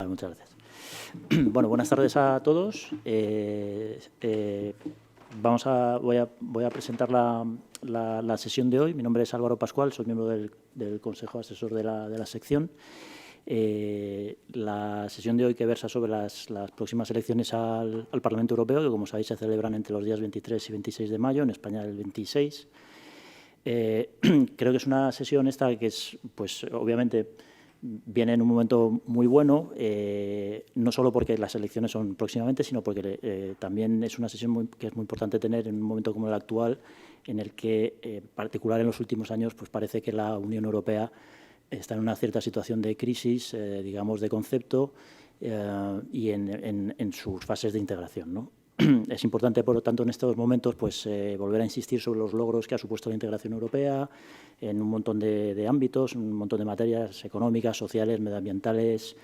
Muchas gracias. Bueno, buenas tardes a todos. Voy a presentar la sesión de hoy. Mi nombre es Álvaro Pascual, soy miembro del Consejo Asesor de la sección. La sesión de hoy que versa sobre las próximas elecciones al Parlamento Europeo, que como sabéis se celebran entre los días 23 y 26 de mayo, en España el 26. Creo que es una sesión esta que es, pues obviamente, viene en un momento muy bueno, no solo porque las elecciones son próximamente, sino porque también es una sesión que es muy importante tener en un momento como el actual, en el que, en particular en los últimos años, pues parece que la Unión Europea está en una cierta situación de crisis, digamos, de concepto y en sus fases de integración, ¿no? Es importante, por lo tanto, en estos momentos pues, volver a insistir sobre los logros que ha supuesto la integración europea en un montón de ámbitos, un montón de materias económicas, sociales, medioambientales,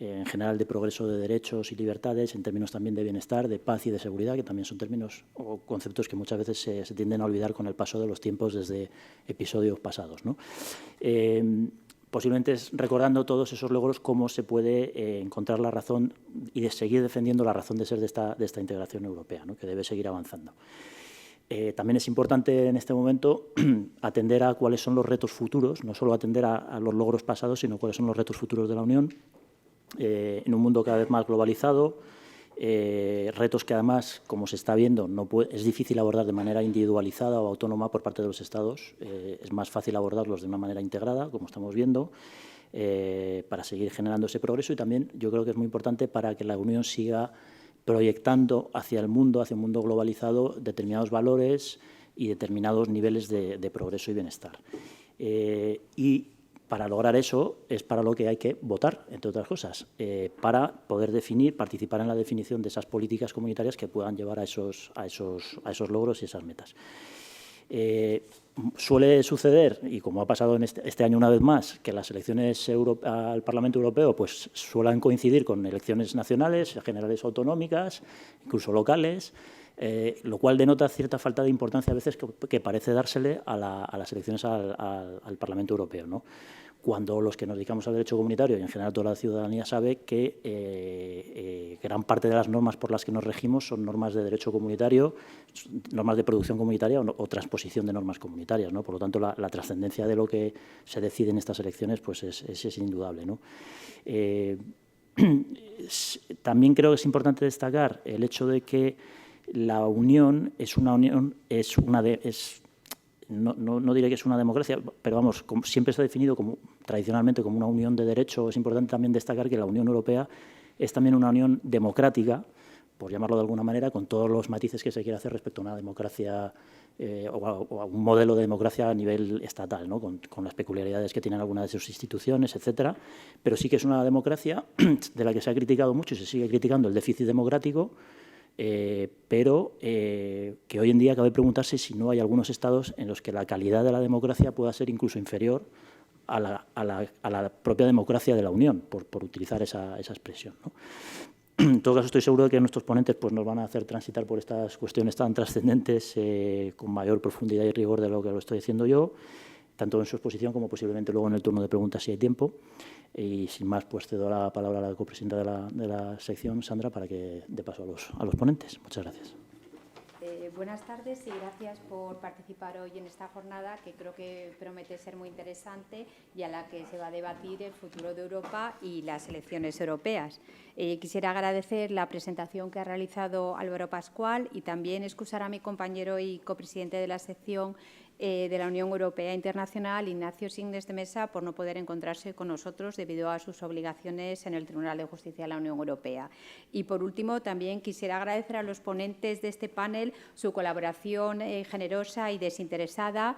en general de progreso de derechos y libertades, en términos también de bienestar, de paz y de seguridad, que también son términos o conceptos que muchas veces se tienden a olvidar con el paso de los tiempos desde episodios pasados, ¿no? Posiblemente es recordando todos esos logros cómo se puede encontrar la razón y de seguir defendiendo la razón de ser de esta integración europea, ¿no? Que debe seguir avanzando. También es importante en este momento atender a cuáles son los retos futuros, no solo atender a los logros pasados, sino cuáles son los retos futuros de la Unión en un mundo cada vez más globalizado, retos que además, como se está viendo, es difícil abordar de manera individualizada o autónoma por parte de los Estados. Es más fácil abordarlos de una manera integrada, como estamos viendo, para seguir generando ese progreso y también yo creo que es muy importante para que la Unión siga proyectando hacia el mundo, hacia un mundo globalizado, determinados valores y determinados niveles de progreso y bienestar. Y para lograr eso es para lo que hay que votar, entre otras cosas, para poder participar en la definición de esas políticas comunitarias que puedan llevar a esos logros y esas metas. Suele suceder, y como ha pasado en este año una vez más, que las elecciones al Parlamento Europeo pues, suelen coincidir con elecciones nacionales, generales autonómicas, incluso locales, lo cual denota cierta falta de importancia a veces que parece dársele a las elecciones al Parlamento Europeo, ¿no? Cuando los que nos dedicamos al derecho comunitario y en general toda la ciudadanía sabe que gran parte de las normas por las que nos regimos son normas de derecho comunitario, normas de producción comunitaria o transposición de normas comunitarias, ¿no? Por lo tanto, la trascendencia de lo que se decide en estas elecciones pues es indudable, ¿no? También creo que es importante destacar el hecho de que la Unión no diré que es una democracia, pero vamos, siempre se ha definido tradicionalmente como una unión de derecho. Es importante también destacar que la Unión Europea es también una unión democrática, por llamarlo de alguna manera, con todos los matices que se quiere hacer respecto a una democracia o a un modelo de democracia a nivel estatal, ¿no? Con las peculiaridades que tienen algunas de sus instituciones, etcétera. Pero sí que es una democracia de la que se ha criticado mucho y se sigue criticando el déficit democrático, pero que hoy en día cabe preguntarse si no hay algunos estados en los que la calidad de la democracia pueda ser incluso inferior a la propia democracia de la Unión, por utilizar esa expresión, ¿no? En todo caso, estoy seguro de que nuestros ponentes pues, nos van a hacer transitar por estas cuestiones tan trascendentes con mayor profundidad y rigor de lo que lo estoy diciendo yo, tanto en su exposición como posiblemente luego en el turno de preguntas si hay tiempo. Y sin más, pues cedo la palabra a la copresidenta de la sección, Sandra, para que dé paso a los ponentes. Muchas gracias. Buenas tardes y gracias por participar hoy en esta jornada que creo que promete ser muy interesante y a la que se va a debatir el futuro de Europa y las elecciones europeas. Quisiera agradecer la presentación que ha realizado Álvaro Pascual y también excusar a mi compañero y copresidente de la sección de la Unión Europea Internacional, Ignacio Signes de Mesa, por no poder encontrarse con nosotros debido a sus obligaciones en el Tribunal de Justicia de la Unión Europea. Y, por último, también quisiera agradecer a los ponentes de este panel su colaboración generosa y desinteresada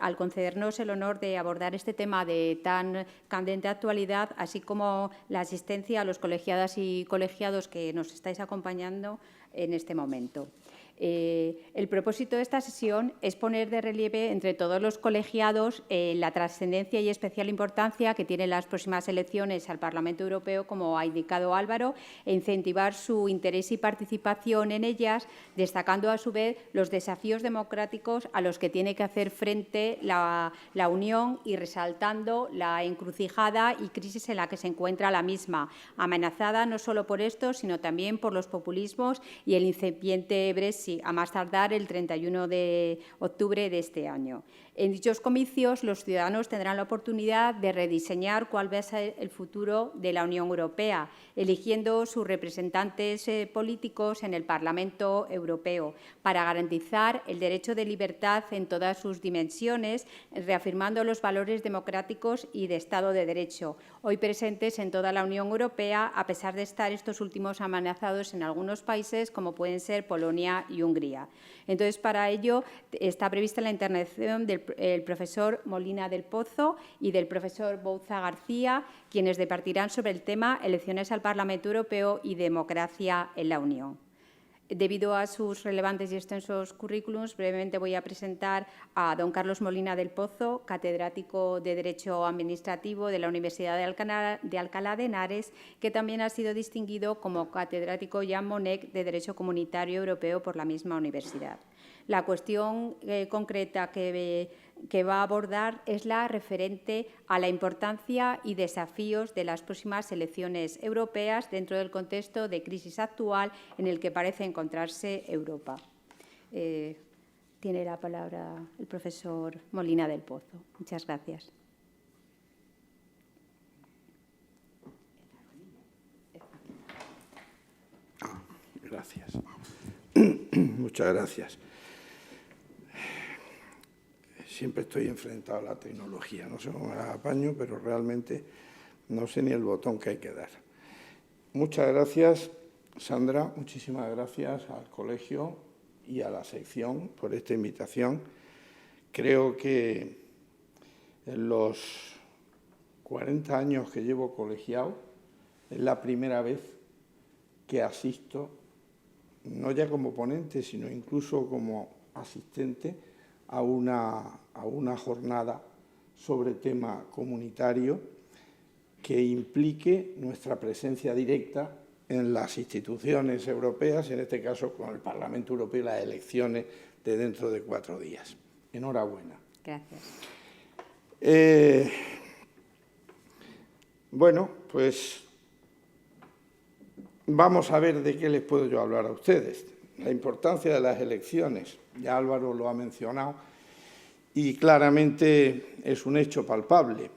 al concedernos el honor de abordar este tema de tan candente actualidad, así como la asistencia a los colegiadas y colegiados que nos estáis acompañando en este momento. El propósito de esta sesión es poner de relieve entre todos los colegiados la trascendencia y especial importancia que tienen las próximas elecciones al Parlamento Europeo, como ha indicado Álvaro, e incentivar su interés y participación en ellas, destacando a su vez los desafíos democráticos a los que tiene que hacer frente la Unión y resaltando la encrucijada y crisis en la que se encuentra la misma, amenazada no solo por esto, sino también por los populismos y el incipiente Brexit, a más tardar el 31 de octubre de este año. En dichos comicios, los ciudadanos tendrán la oportunidad de rediseñar cuál va a ser el futuro de la Unión Europea, eligiendo sus representantes políticos en el Parlamento Europeo, para garantizar el derecho de libertad en todas sus dimensiones, reafirmando los valores democráticos y de Estado de Derecho, hoy presentes en toda la Unión Europea, a pesar de estar estos últimos amenazados en algunos países, como pueden ser Polonia y Hungría. Entonces, para ello está prevista la intervención del profesor Molina del Pozo y del profesor Bouza García, quienes debatirán sobre el tema elecciones al Parlamento Europeo y democracia en la Unión. Debido a sus relevantes y extensos currículums, brevemente voy a presentar a don Carlos Molina del Pozo, catedrático de Derecho Administrativo de la Universidad de Alcalá de Henares, que también ha sido distinguido como catedrático Jean Monnet de Derecho Comunitario Europeo por la misma universidad. La cuestión concreta que va a abordar es la referente a la importancia y desafíos de las próximas elecciones europeas dentro del contexto de crisis actual en el que parece encontrarse Europa. Tiene la palabra el profesor Molina del Pozo. Muchas gracias. Gracias. Muchas gracias. Siempre estoy enfrentado a la tecnología. No sé cómo me la apaño, pero realmente no sé ni el botón que hay que dar. Muchas gracias, Sandra. Muchísimas gracias al colegio y a la sección por esta invitación. Creo que en los 40 años que llevo colegiado es la primera vez que asisto, no ya como ponente, sino incluso como asistente, a una jornada sobre tema comunitario que implique nuestra presencia directa en las instituciones europeas, en este caso con el Parlamento Europeo y las elecciones de dentro de 4 días. Enhorabuena. Gracias. Bueno, pues vamos a ver de qué les puedo yo hablar a ustedes. La importancia de las elecciones, ya Álvaro lo ha mencionado, y claramente es un hecho palpable.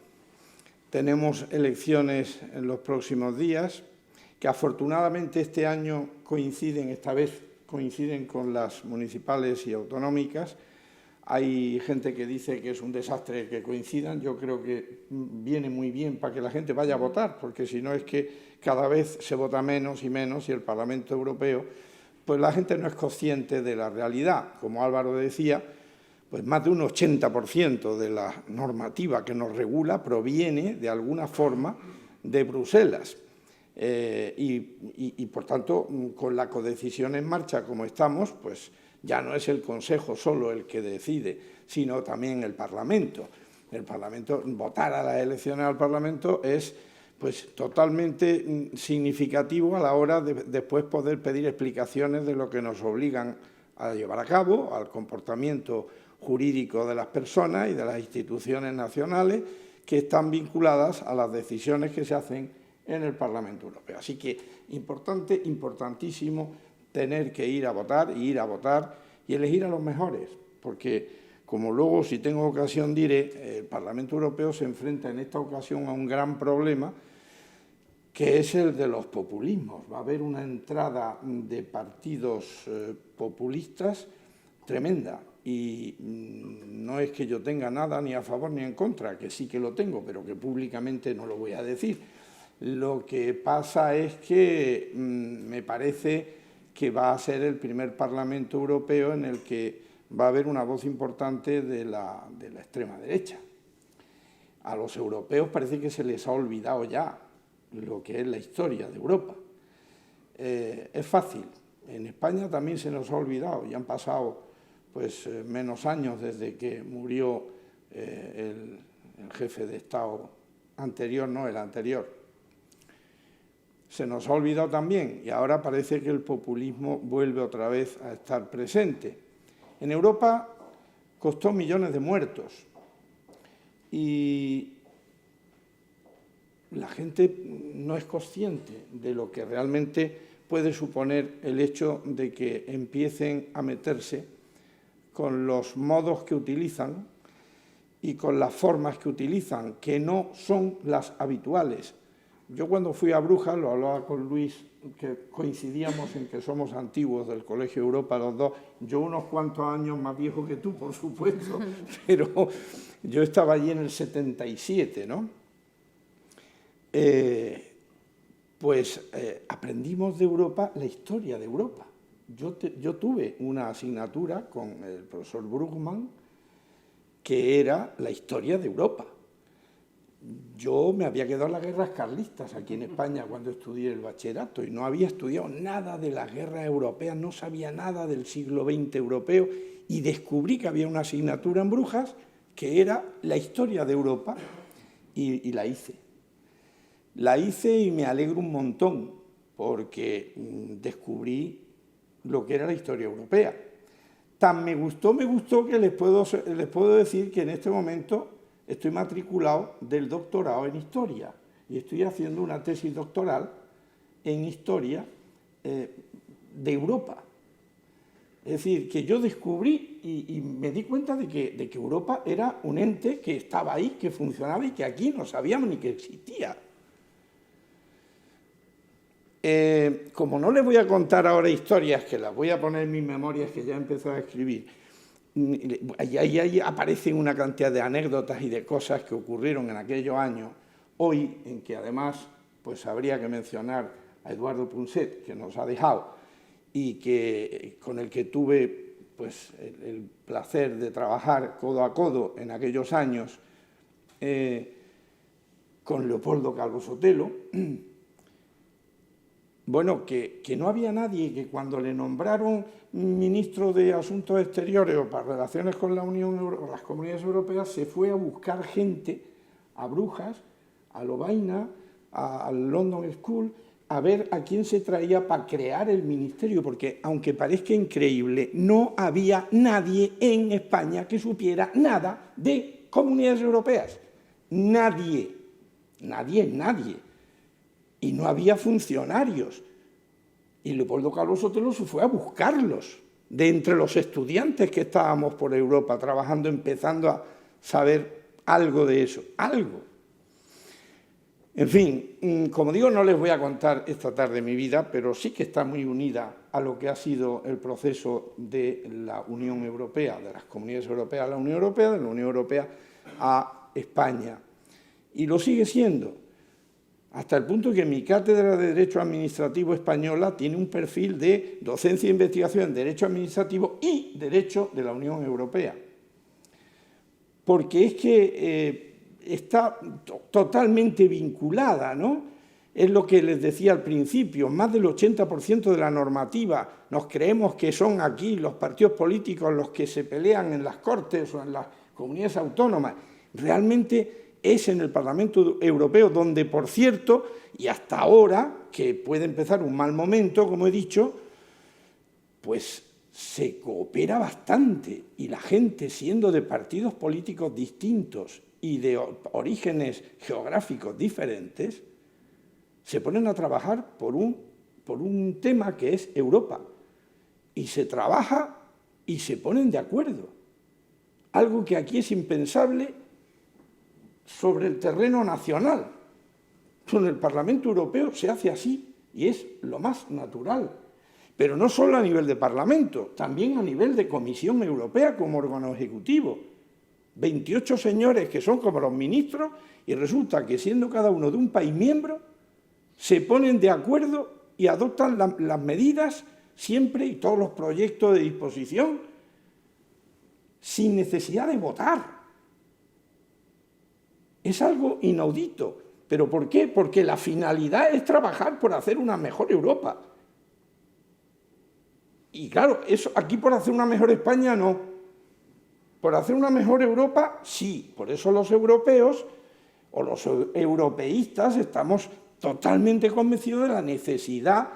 Tenemos elecciones en los próximos días, que afortunadamente este año esta vez coinciden con las municipales y autonómicas. Hay gente que dice que es un desastre que coincidan. Yo creo que viene muy bien para que la gente vaya a votar, porque si no es que cada vez se vota menos y menos y el Parlamento Europeo, pues la gente no es consciente de la realidad. Como Álvaro decía, pues más de un 80% de la normativa que nos regula proviene de alguna forma de Bruselas. Y por tanto, con la codecisión en marcha como estamos, pues ya no es el Consejo solo el que decide, sino también el Parlamento. El Parlamento, votar a las elecciones al Parlamento es pues totalmente significativo a la hora de después poder pedir explicaciones de lo que nos obligan a llevar a cabo, al comportamiento jurídico de las personas y de las instituciones nacionales que están vinculadas a las decisiones que se hacen en el Parlamento Europeo. Así que importantísimo tener que ir a votar y elegir a los mejores, porque como luego, si tengo ocasión, diré, el Parlamento Europeo se enfrenta en esta ocasión a un gran problema, que es el de los populismos. Va a haber una entrada de partidos populistas tremenda y no es que yo tenga nada ni a favor ni en contra, que sí que lo tengo, pero que públicamente no lo voy a decir. Lo que pasa es que me parece que va a ser el primer Parlamento Europeo en el que va a haber una voz importante de la extrema derecha. A los europeos parece que se les ha olvidado ya lo que es la historia de Europa. Es fácil En España también se nos ha olvidado, y han pasado pues menos años desde que murió el jefe de Estado anterior, no el anterior. Se nos ha olvidado también, y ahora parece que el populismo vuelve otra vez a estar presente. En Europa costó millones de muertos y la gente no es consciente de lo que realmente puede suponer el hecho de que empiecen a meterse con los modos que utilizan y con las formas que utilizan, que no son las habituales. Yo cuando fui a Brujas, lo hablaba con Luis, que coincidíamos en que somos antiguos del Colegio Europa los dos, yo unos cuantos años más viejo que tú, por supuesto, pero yo estaba allí en el 77, ¿no? Aprendimos de Europa la historia de Europa. Yo tuve una asignatura con el profesor Brugman que era la historia de Europa. Yo me había quedado en las guerras carlistas aquí en España cuando estudié el bachillerato y no había estudiado nada de las guerras europeas, no sabía nada del siglo XX europeo y descubrí que había una asignatura en Brujas que era la historia de Europa y la hice. La hice y me alegro un montón porque descubrí lo que era la historia europea. Tan me gustó que les puedo decir que en este momento estoy matriculado del doctorado en historia y estoy haciendo una tesis doctoral en historia de Europa. Es decir, que yo descubrí y me di cuenta de que Europa era un ente que estaba ahí, que funcionaba y que aquí no sabíamos ni que existía. Como no les voy a contar ahora historias, que las voy a poner en mis memorias que ya he empezado a escribir, ahí aparecen una cantidad de anécdotas y de cosas que ocurrieron en aquellos años, hoy en que además pues habría que mencionar a Eduardo Punset, que nos ha dejado, y con el que tuve pues, el placer de trabajar codo a codo en aquellos años, con Leopoldo Calvo Sotelo. Bueno, que no había nadie que cuando le nombraron ministro de Asuntos Exteriores o para relaciones con la Unión Europea, las comunidades europeas, se fue a buscar gente a Brujas, a Lovaina, al London School, a ver a quién se traía para crear el ministerio, porque aunque parezca increíble, no había nadie en España que supiera nada de comunidades europeas. Nadie. Y no había funcionarios. Y Leopoldo Calvo Sotelo se fue a buscarlos de entre los estudiantes que estábamos por Europa trabajando, empezando a saber algo de eso, algo. En fin, como digo, no les voy a contar esta tarde mi vida, pero sí que está muy unida a lo que ha sido el proceso de la Unión Europea, de las comunidades europeas a la Unión Europea, de la Unión Europea a España. Y lo sigue siendo. Hasta el punto que mi cátedra de Derecho Administrativo española tiene un perfil de docencia e investigación en Derecho Administrativo y Derecho de la Unión Europea. Porque es que está totalmente vinculada, ¿no? Es lo que les decía al principio, más del 80% de la normativa nos creemos que son aquí los partidos políticos los que se pelean en las Cortes o en las comunidades autónomas. Realmente es en el Parlamento Europeo donde, por cierto, y hasta ahora, que puede empezar un mal momento, como he dicho, pues se coopera bastante y la gente, siendo de partidos políticos distintos y de orígenes geográficos diferentes, se ponen a trabajar por un tema que es Europa. Y se trabaja y se ponen de acuerdo. Algo que aquí es impensable sobre el terreno nacional. En el Parlamento Europeo se hace así y es lo más natural. Pero no solo a nivel de Parlamento, también a nivel de Comisión Europea como órgano ejecutivo. 28 señores que son como los ministros y resulta que siendo cada uno de un país miembro se ponen de acuerdo y adoptan las medidas siempre y todos los proyectos de disposición sin necesidad de votar. Es algo inaudito. ¿Pero por qué? Porque la finalidad es trabajar por hacer una mejor Europa. Y claro, eso aquí por hacer una mejor España no. Por hacer una mejor Europa sí. Por eso los europeos o los europeístas estamos totalmente convencidos de la necesidad,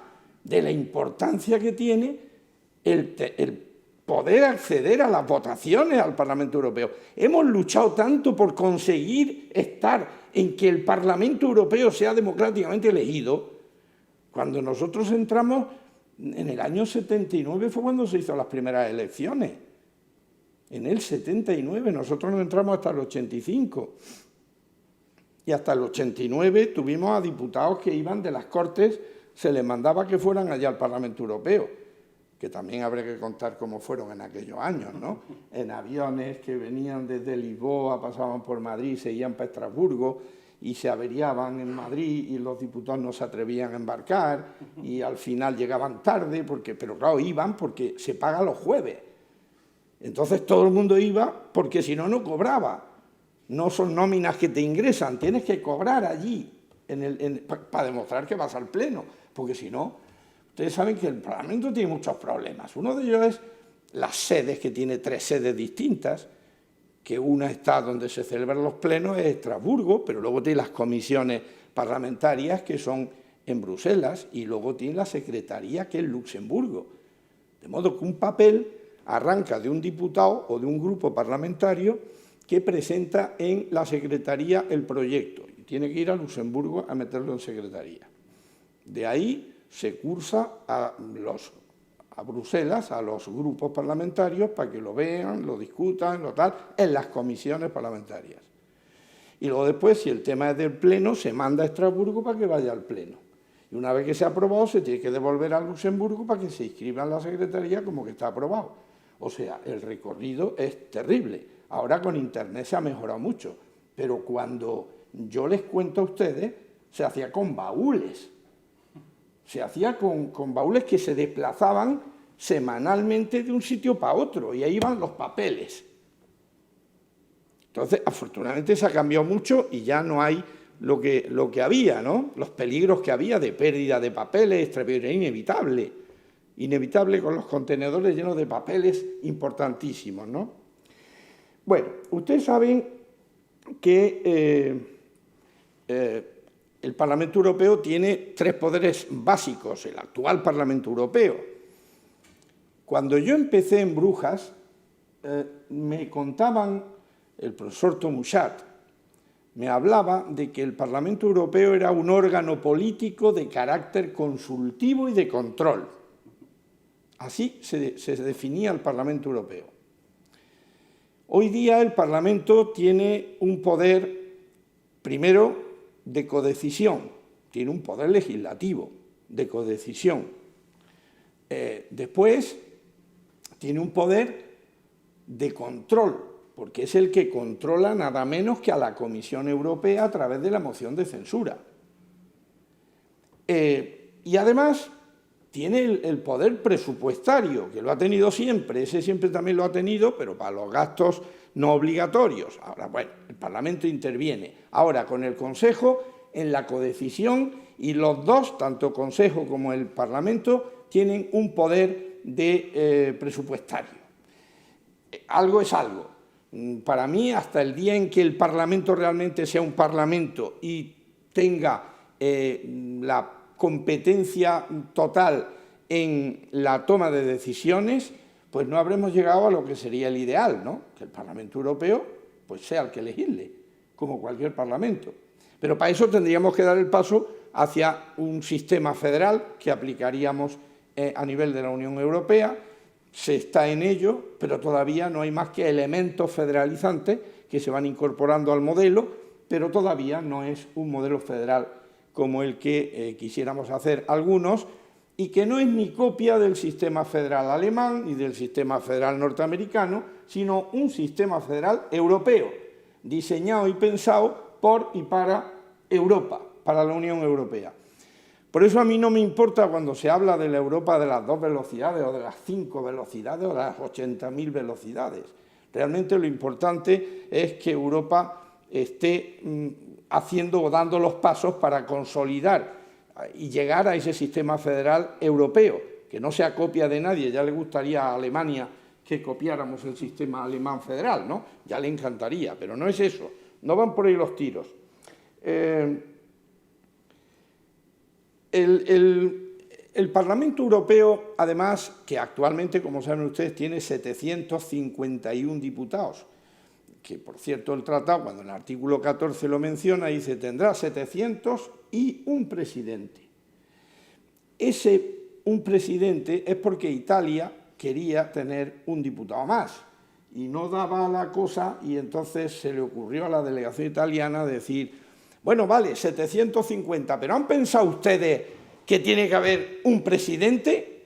de la importancia que tiene el poder acceder a las votaciones al Parlamento Europeo. Hemos luchado tanto por conseguir estar en que el Parlamento Europeo sea democráticamente elegido. Cuando nosotros entramos, en el año 79 fue cuando se hizo las primeras elecciones. En el 79, nosotros no entramos hasta el 85. Y hasta el 89 tuvimos a diputados que iban de las Cortes, se les mandaba que fueran allá al Parlamento Europeo, que también habría que contar cómo fueron en aquellos años, ¿no? En aviones que venían desde Lisboa, pasaban por Madrid, seguían para Estrasburgo y se averiaban en Madrid y los diputados no se atrevían a embarcar y al final llegaban tarde, pero claro, iban porque se paga los jueves. Entonces todo el mundo iba porque si no, no cobraba. No son nóminas que te ingresan, tienes que cobrar allí para demostrar que vas al Pleno, porque si no, ustedes saben que el Parlamento tiene muchos problemas. Uno de ellos es las sedes, que tiene 3 sedes distintas, que una está donde se celebran los plenos, es Estrasburgo, pero luego tiene las comisiones parlamentarias que son en Bruselas y luego tiene la secretaría que es Luxemburgo. De modo que un papel arranca de un diputado o de un grupo parlamentario que presenta en la secretaría el proyecto y tiene que ir a Luxemburgo a meterlo en secretaría. De ahí se cursa a Bruselas, a los grupos parlamentarios, para que lo vean, lo discutan, en las comisiones parlamentarias. Y luego después, si el tema es del Pleno, se manda a Estrasburgo para que vaya al Pleno. Y una vez que se ha aprobado, se tiene que devolver a Luxemburgo para que se inscriba en la secretaría como que está aprobado. O sea, el recorrido es terrible. Ahora con Internet se ha mejorado mucho, pero cuando yo les cuento a ustedes, se hacía con baúles. Se hacía con baúles que se desplazaban semanalmente de un sitio para otro y ahí iban los papeles. Entonces, afortunadamente se ha cambiado mucho y ya no hay lo que había, ¿no? Los peligros que había de pérdida de papeles, era inevitable. Inevitable con los contenedores llenos de papeles importantísimos, ¿no? Bueno, ustedes saben que el Parlamento Europeo tiene 3 poderes básicos, el actual Parlamento Europeo. Cuando yo empecé en Brujas, me contaban, el profesor Tomushat me hablaba de que el Parlamento Europeo era un órgano político de carácter consultivo y de control. Así se definía el Parlamento Europeo. Hoy día el Parlamento tiene un poder, primero, de codecisión, tiene un poder legislativo de codecisión. Después, tiene un poder de control, porque es el que controla nada menos que a la Comisión Europea a través de la moción de censura. Y además tiene el poder presupuestario, que lo ha tenido siempre, ese siempre también lo ha tenido, pero para los gastos no obligatorios. Ahora, bueno, el Parlamento interviene. Ahora, con el Consejo, en la codecisión, y los dos, tanto Consejo como el Parlamento, tienen un poder presupuestario. Algo es algo. Para mí, hasta el día en que el Parlamento realmente sea un Parlamento y tenga la competencia total en la toma de decisiones, pues no habremos llegado a lo que sería el ideal, ¿no? Que el Parlamento Europeo pues sea el que legisle, como cualquier Parlamento. Pero para eso tendríamos que dar el paso hacia un sistema federal que aplicaríamos a nivel de la Unión Europea. Se está en ello, pero todavía no hay más que elementos federalizantes que se van incorporando al modelo, pero todavía no es un modelo federal como el que quisiéramos hacer algunos, y que no es ni copia del sistema federal alemán ni del sistema federal norteamericano, sino un sistema federal europeo, diseñado y pensado por y para Europa, para la Unión Europea. Por eso a mí no me importa cuando se habla de la Europa de las 2 velocidades o de las 5 velocidades o de las 80.000 velocidades. Realmente lo importante es que Europa esté haciendo o dando los pasos para consolidar y llegar a ese sistema federal europeo, que que no sea copia de nadie, ya le gustaría a Alemania que copiáramos el sistema alemán federal, ¿no? Ya le encantaría, pero no es eso, no van por ahí los tiros. El Parlamento Europeo, además, que actualmente, como saben ustedes, tiene 751 diputados, que, por cierto, el tratado, cuando en el artículo 14 lo menciona, dice tendrá 700 y un presidente. Ese un presidente es porque Italia quería tener un diputado más y no daba la cosa, y entonces se le ocurrió a la delegación italiana decir, bueno, vale, 750, pero ¿han pensado ustedes que tiene que haber un presidente?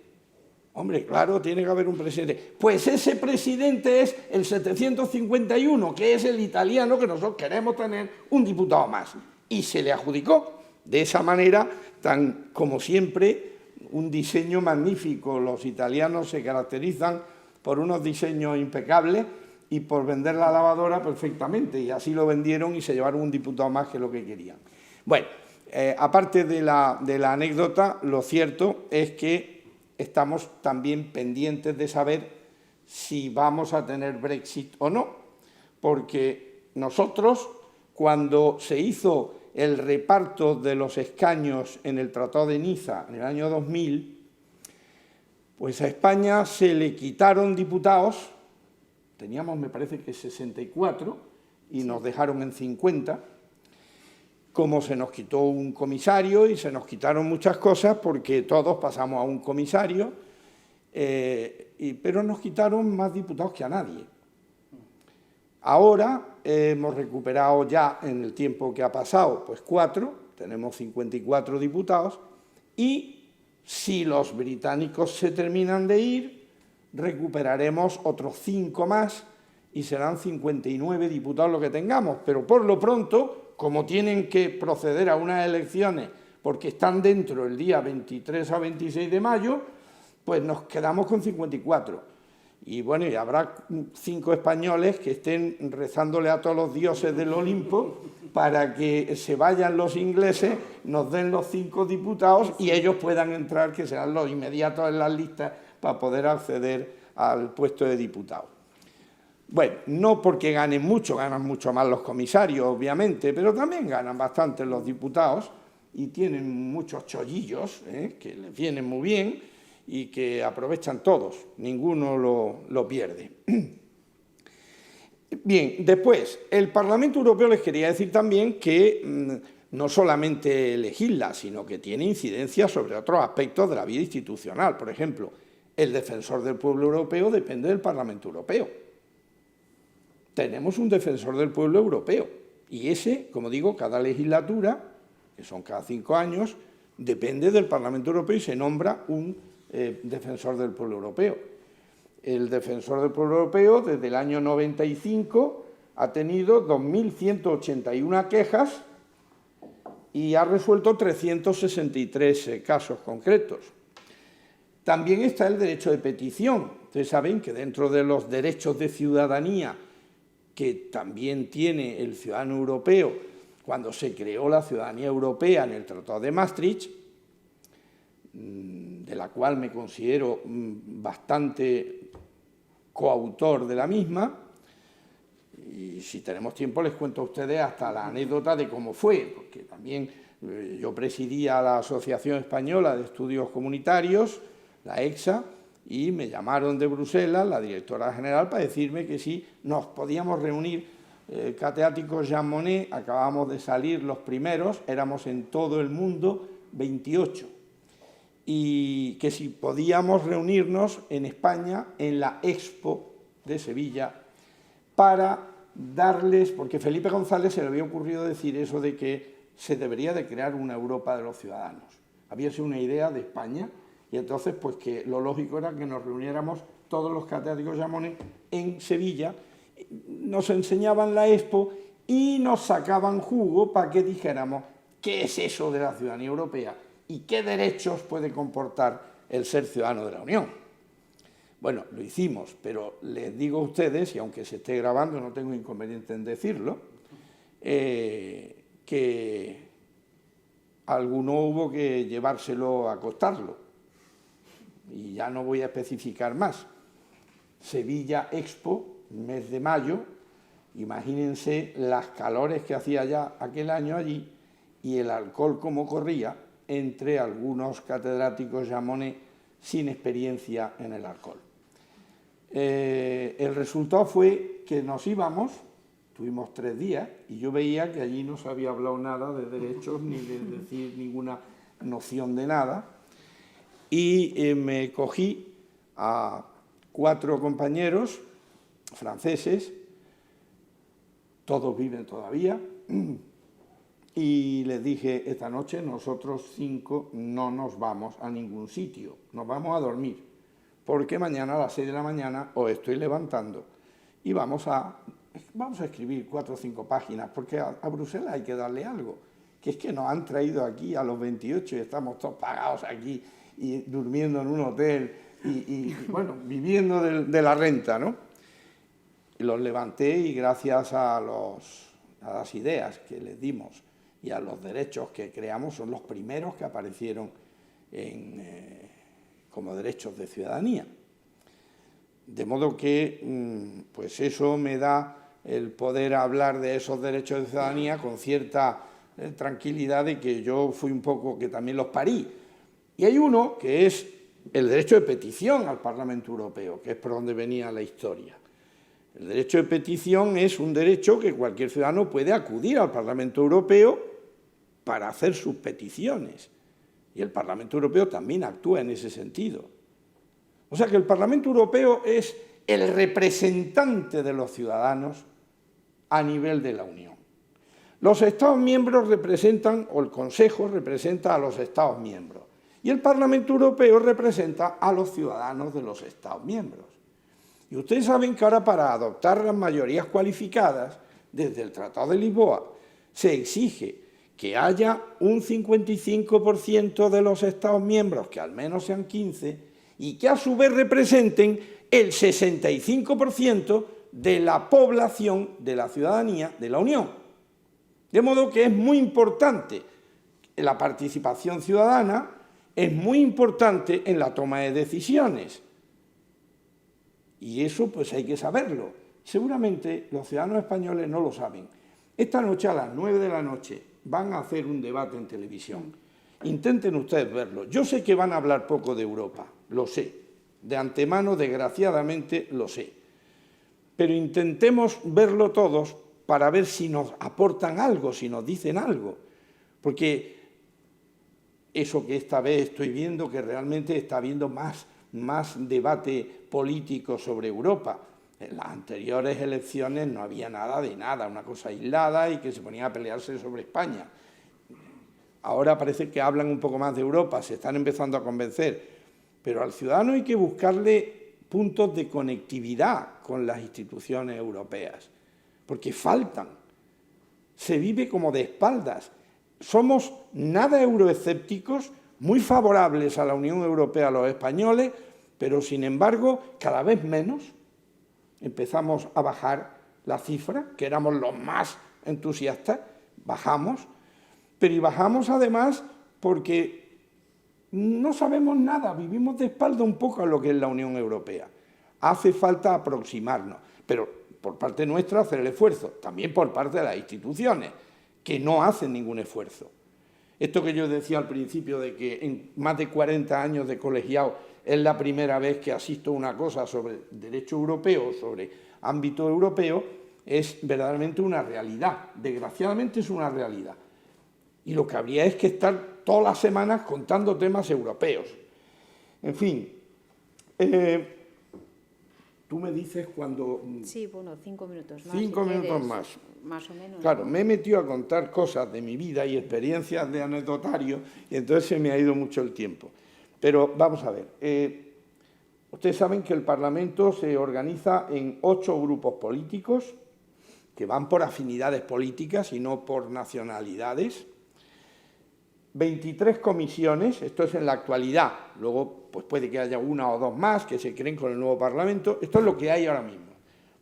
Hombre, claro, tiene que haber un presidente. Pues ese presidente es el 751, que es el italiano, que nosotros queremos tener un diputado más. Y se le adjudicó. De esa manera, tan como siempre, un diseño magnífico. Los italianos se caracterizan por unos diseños impecables y por vender la lavadora perfectamente. Y así lo vendieron y se llevaron un diputado más que lo que querían. Bueno, aparte de la anécdota, lo cierto es que estamos también pendientes de saber si vamos a tener Brexit o no, porque nosotros, cuando se hizo el reparto de los escaños en el Tratado de Niza en el año 2000, pues a España se le quitaron diputados, teníamos me parece que 64 y nos dejaron en 50, como se nos quitó un comisario y se nos quitaron muchas cosas porque todos pasamos a un comisario, pero nos quitaron más diputados que a nadie. Ahora hemos recuperado ya en el tiempo que ha pasado, pues 4, tenemos 54 diputados y si los británicos se terminan de ir, recuperaremos otros 5 más y serán 59 diputados lo que tengamos, pero por lo pronto, como tienen que proceder a unas elecciones porque están dentro el día 23 a 26 de mayo, pues nos quedamos con 54. Y bueno, y habrá 5 españoles que estén rezándole a todos los dioses del Olimpo para que se vayan los ingleses, nos den los 5 diputados y ellos puedan entrar, que serán los inmediatos en las listas, para poder acceder al puesto de diputado. Bueno, no porque ganen mucho más los comisarios, obviamente, pero también ganan bastante los diputados y tienen muchos chollillos, que les vienen muy bien y que aprovechan todos, ninguno lo pierde. Bien, después, el Parlamento Europeo les quería decir también que no solamente legisla, sino que tiene incidencia sobre otros aspectos de la vida institucional. Por ejemplo, el defensor del pueblo europeo depende del Parlamento Europeo. Tenemos un defensor del pueblo europeo y ese, como digo, cada legislatura, que son cada 5 años, depende del Parlamento Europeo y se nombra un defensor del pueblo europeo. El defensor del pueblo europeo desde el año 95 ha tenido 2.181 quejas y ha resuelto 363 casos concretos. También está el derecho de petición. Ustedes saben que dentro de los derechos de ciudadanía que también tiene el ciudadano europeo cuando se creó la ciudadanía europea en el Tratado de Maastricht, de la cual me considero bastante coautor de la misma, y si tenemos tiempo les cuento a ustedes hasta la anécdota de cómo fue, porque también yo presidía la Asociación Española de Estudios Comunitarios, la EXA, y me llamaron de Bruselas, la directora general, para decirme que si nos podíamos reunir, catedráticos Jean Monnet, acabamos de salir los primeros, éramos en todo el mundo 28, y que si podíamos reunirnos en España, en la Expo de Sevilla, para darles, porque Felipe González se le había ocurrido decir eso de que se debería de crear una Europa de los ciudadanos. Había sido una idea de España, y entonces pues que lo lógico era que nos reuniéramos todos los catedráticos Jean Monnet en Sevilla, nos enseñaban la Expo y nos sacaban jugo para que dijéramos qué es eso de la ciudadanía europea y qué derechos puede comportar el ser ciudadano de la Unión. Bueno, lo hicimos, pero les digo a ustedes, y aunque se esté grabando no tengo inconveniente en decirlo, que alguno hubo que llevárselo a acostarlo. y ya no voy a especificar más. Sevilla Expo, mes de mayo, imagínense las calores que hacía ya aquel año allí y el alcohol como corría entre algunos catedráticos Jamonet sin experiencia en el alcohol. El resultado fue que nos íbamos, tuvimos 3 días, y yo veía que allí no se había hablado nada de derechos ni de decir ninguna noción de nada, y me cogí a 4 compañeros franceses, todos viven todavía, y les dije, esta noche nosotros 5 no nos vamos a ningún sitio, nos vamos a dormir, porque mañana a las 6 de la mañana os estoy levantando y vamos a escribir 4 o 5 páginas, porque a Bruselas hay que darle algo, que es que nos han traído aquí a los 28 y estamos todos pagados aquí y durmiendo en un hotel y bueno, viviendo de la renta, ¿no? Y los levanté y gracias a las ideas que les dimos y a los derechos que creamos, son los primeros que aparecieron como derechos de ciudadanía. De modo que, pues eso me da el poder hablar de esos derechos de ciudadanía con cierta tranquilidad de que yo fui un poco, que también los parí. Y hay uno que es el derecho de petición al Parlamento Europeo, que es por donde venía la historia. El derecho de petición es un derecho que cualquier ciudadano puede acudir al Parlamento Europeo para hacer sus peticiones. Y el Parlamento Europeo también actúa en ese sentido. O sea que el Parlamento Europeo es el representante de los ciudadanos a nivel de la Unión. Los Estados miembros representan, o el Consejo representa a los Estados miembros, y el Parlamento Europeo representa a los ciudadanos de los Estados miembros. Y ustedes saben que ahora para adoptar las mayorías cualificadas, desde el Tratado de Lisboa, se exige que haya un 55% de los Estados miembros, que al menos sean 15, y que a su vez representen el 65% de la población de la ciudadanía de la Unión. De modo que es muy importante la participación ciudadana, es muy importante en la toma de decisiones. Y eso pues hay que saberlo. Seguramente los ciudadanos españoles no lo saben. Esta noche a las 9 de la noche van a hacer un debate en televisión. Intenten ustedes verlo. Yo sé que van a hablar poco de Europa, lo sé. De antemano, desgraciadamente, lo sé. Pero intentemos verlo todos para ver si nos aportan algo, si nos dicen algo. Porque eso que esta vez estoy viendo, que realmente está habiendo más debate político sobre Europa. En las anteriores elecciones no había nada de nada, una cosa aislada y que se ponían a pelearse sobre España. Ahora parece que hablan un poco más de Europa, se están empezando a convencer, pero al ciudadano hay que buscarle puntos de conectividad con las instituciones europeas, porque faltan. Se vive como de espaldas. Somos nada euroescépticos, muy favorables a la Unión Europea los españoles, pero sin embargo cada vez menos. Empezamos a bajar la cifra, que éramos los más entusiastas, bajamos, pero y bajamos además porque no sabemos nada, vivimos de espalda un poco a lo que es la Unión Europea. Hace falta aproximarnos, pero por parte nuestra hacer el esfuerzo, también por parte de las instituciones, que no hacen ningún esfuerzo. Esto que yo decía al principio de que en más de 40 años de colegiado es la primera vez que asisto a una cosa sobre derecho europeo, sobre ámbito europeo, es verdaderamente una realidad. Desgraciadamente es una realidad. Y lo que habría es que estar todas las semanas contando temas europeos. En fin, tú me dices cuando... Sí, bueno, 5 minutos más. 5 si minutos quieres, más. Más o menos. Claro, me he metido a contar cosas de mi vida y experiencias de anecdotario y entonces se me ha ido mucho el tiempo. Pero vamos a ver, ustedes saben que el Parlamento se organiza en 8 grupos políticos que van por afinidades políticas y no por nacionalidades, 23 comisiones, esto es en la actualidad, luego pues puede que haya 1 o 2 más que se creen con el nuevo Parlamento, esto es lo que hay ahora mismo.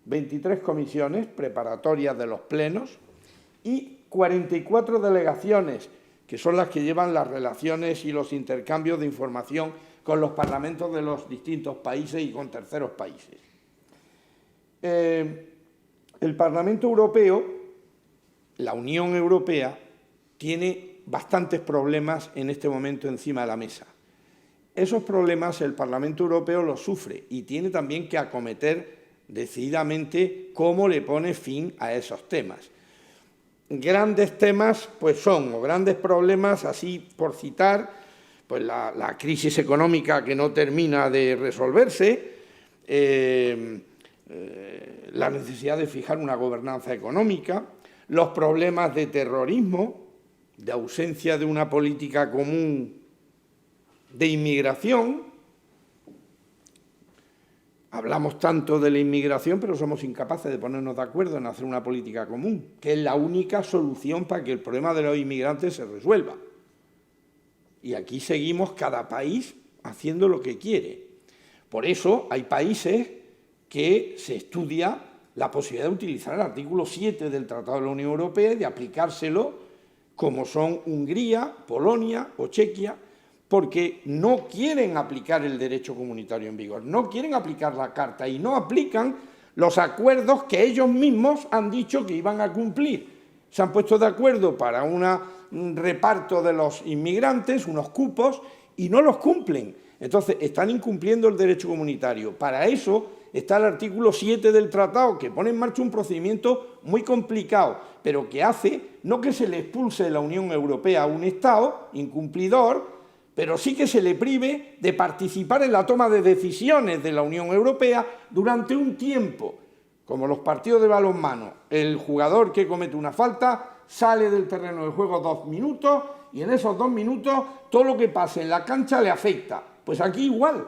23 comisiones preparatorias de los plenos y 44 delegaciones, que son las que llevan las relaciones y los intercambios de información con los parlamentos de los distintos países y con terceros países. El Parlamento Europeo, la Unión Europea, tiene bastantes problemas en este momento encima de la mesa. Esos problemas el Parlamento Europeo los sufre y tiene también que acometer decididamente cómo le pone fin a esos temas. Grandes temas pues son, o grandes problemas, así por citar, pues la crisis económica que no termina de resolverse, la necesidad de fijar una gobernanza económica, los problemas de terrorismo, de ausencia de una política común de inmigración. Hablamos tanto de la inmigración, pero somos incapaces de ponernos de acuerdo en hacer una política común, que es la única solución para que el problema de los inmigrantes se resuelva. Y aquí seguimos cada país haciendo lo que quiere. Por eso hay países que se estudia la posibilidad de utilizar el artículo 7 del Tratado de la Unión Europea y de aplicárselo, como son Hungría, Polonia o Chequia, porque no quieren aplicar el derecho comunitario en vigor, no quieren aplicar la Carta y no aplican los acuerdos que ellos mismos han dicho que iban a cumplir. Se han puesto de acuerdo para un reparto de los inmigrantes, unos cupos, y no los cumplen. Entonces, están incumpliendo el derecho comunitario. Para eso está el artículo 7 del tratado, que pone en marcha un procedimiento muy complicado, pero que hace no que se le expulse de la Unión Europea a un Estado incumplidor, pero sí que se le prive de participar en la toma de decisiones de la Unión Europea durante un tiempo, como los partidos de balonmano. El jugador que comete una falta sale del terreno de juego 2 minutos y en esos 2 minutos todo lo que pase en la cancha le afecta. Pues aquí igual,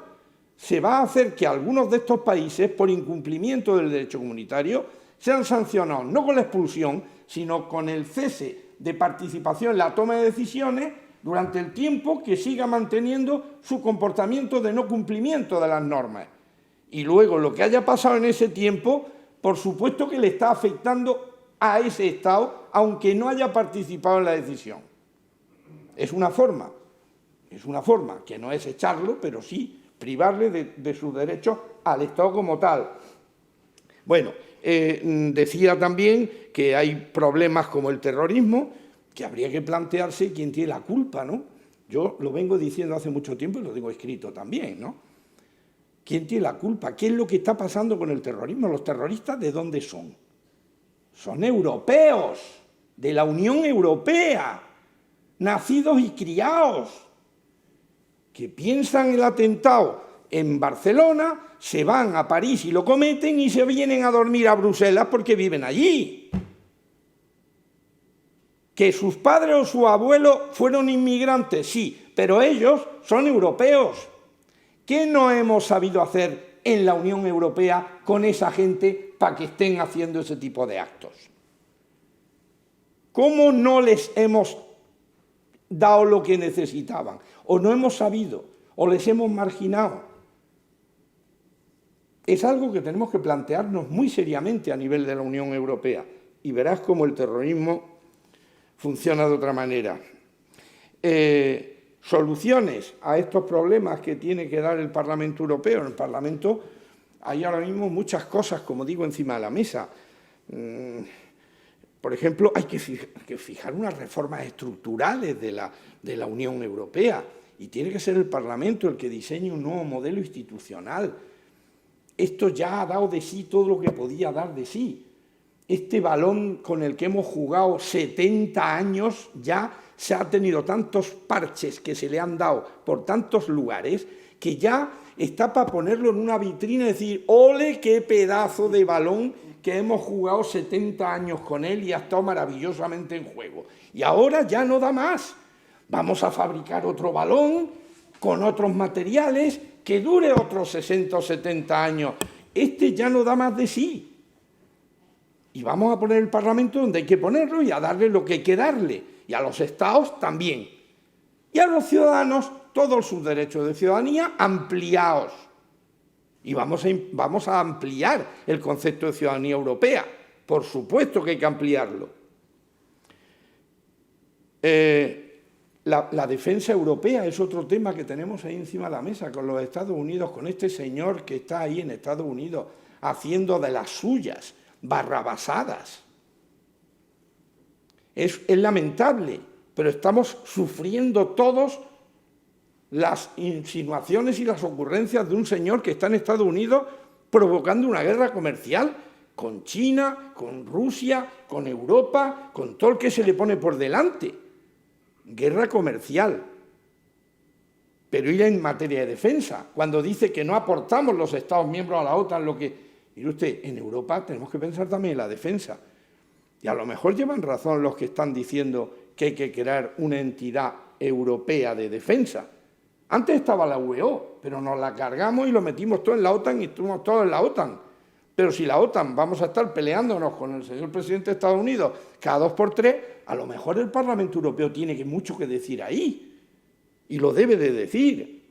se va a hacer que algunos de estos países, por incumplimiento del derecho comunitario, sean sancionados no con la expulsión, sino con el cese de participación en la toma de decisiones durante el tiempo que siga manteniendo su comportamiento de no cumplimiento de las normas. Y luego lo que haya pasado en ese tiempo, por supuesto que le está afectando a ese Estado, aunque no haya participado en la decisión. Es una forma que no es echarlo, pero sí privarle de sus derechos al Estado como tal. Bueno, decía también que hay problemas como el terrorismo, que habría que plantearse quién tiene la culpa, ¿no? Yo lo vengo diciendo hace mucho tiempo y lo tengo escrito también, ¿no? ¿Quién tiene la culpa? ¿Qué es lo que está pasando con el terrorismo? ¿Los terroristas de dónde son? Son europeos, de la Unión Europea, nacidos y criados, que piensan el atentado en Barcelona, se van a París y lo cometen y se vienen a dormir a Bruselas porque viven allí. ¿Que sus padres o sus abuelos fueron inmigrantes? Sí, pero ellos son europeos. ¿Qué no hemos sabido hacer en la Unión Europea con esa gente para que estén haciendo ese tipo de actos? ¿Cómo no les hemos dado lo que necesitaban? ¿O no hemos sabido? ¿O les hemos marginado? Es algo que tenemos que plantearnos muy seriamente a nivel de la Unión Europea. Y verás cómo el terrorismo funciona de otra manera. Soluciones a estos problemas que tiene que dar el Parlamento Europeo. En el Parlamento hay ahora mismo muchas cosas, como digo, encima de la mesa. Por ejemplo, hay que fijar unas reformas estructurales de la Unión Europea y tiene que ser el Parlamento el que diseñe un nuevo modelo institucional. Esto ya ha dado de sí todo lo que podía dar de sí. Este balón con el que hemos jugado 70 años ya se ha tenido tantos parches que se le han dado por tantos lugares que ya está para ponerlo en una vitrina y decir ¡ole qué pedazo de balón que hemos jugado 70 años con él y ha estado maravillosamente en juego! Y ahora ya no da más. Vamos a fabricar otro balón con otros materiales que dure otros 60 o 70 años. Este ya no da más de sí. Y vamos a poner el Parlamento donde hay que ponerlo y a darle lo que hay que darle. Y a los Estados también. Y a los ciudadanos todos sus derechos de ciudadanía ampliados. Y vamos a ampliar el concepto de ciudadanía europea. Por La defensa europea es otro tema que tenemos ahí encima de la mesa con los Estados Unidos, con este señor que está ahí en Estados Unidos haciendo de las suyas, barrabasadas. Es lamentable, pero estamos sufriendo todos las insinuaciones y las ocurrencias de un señor que está en Estados Unidos provocando una guerra comercial con China, con Rusia, con Europa, con todo el que se le pone por delante. Guerra comercial. Pero ir en materia de defensa, cuando dice que no aportamos los Estados miembros a la OTAN lo que... Mire usted, en Europa tenemos que pensar también en la defensa. Y a lo mejor llevan razón los que están diciendo que hay que crear una entidad europea de defensa. Antes estaba la UEO, pero nos la cargamos y lo metimos todo en la OTAN y estuvimos todos en la OTAN. Pero si la OTAN vamos a estar peleándonos con el señor presidente de Estados Unidos cada 2 por 3, a lo mejor el Parlamento Europeo tiene mucho que decir ahí. Y lo debe de decir.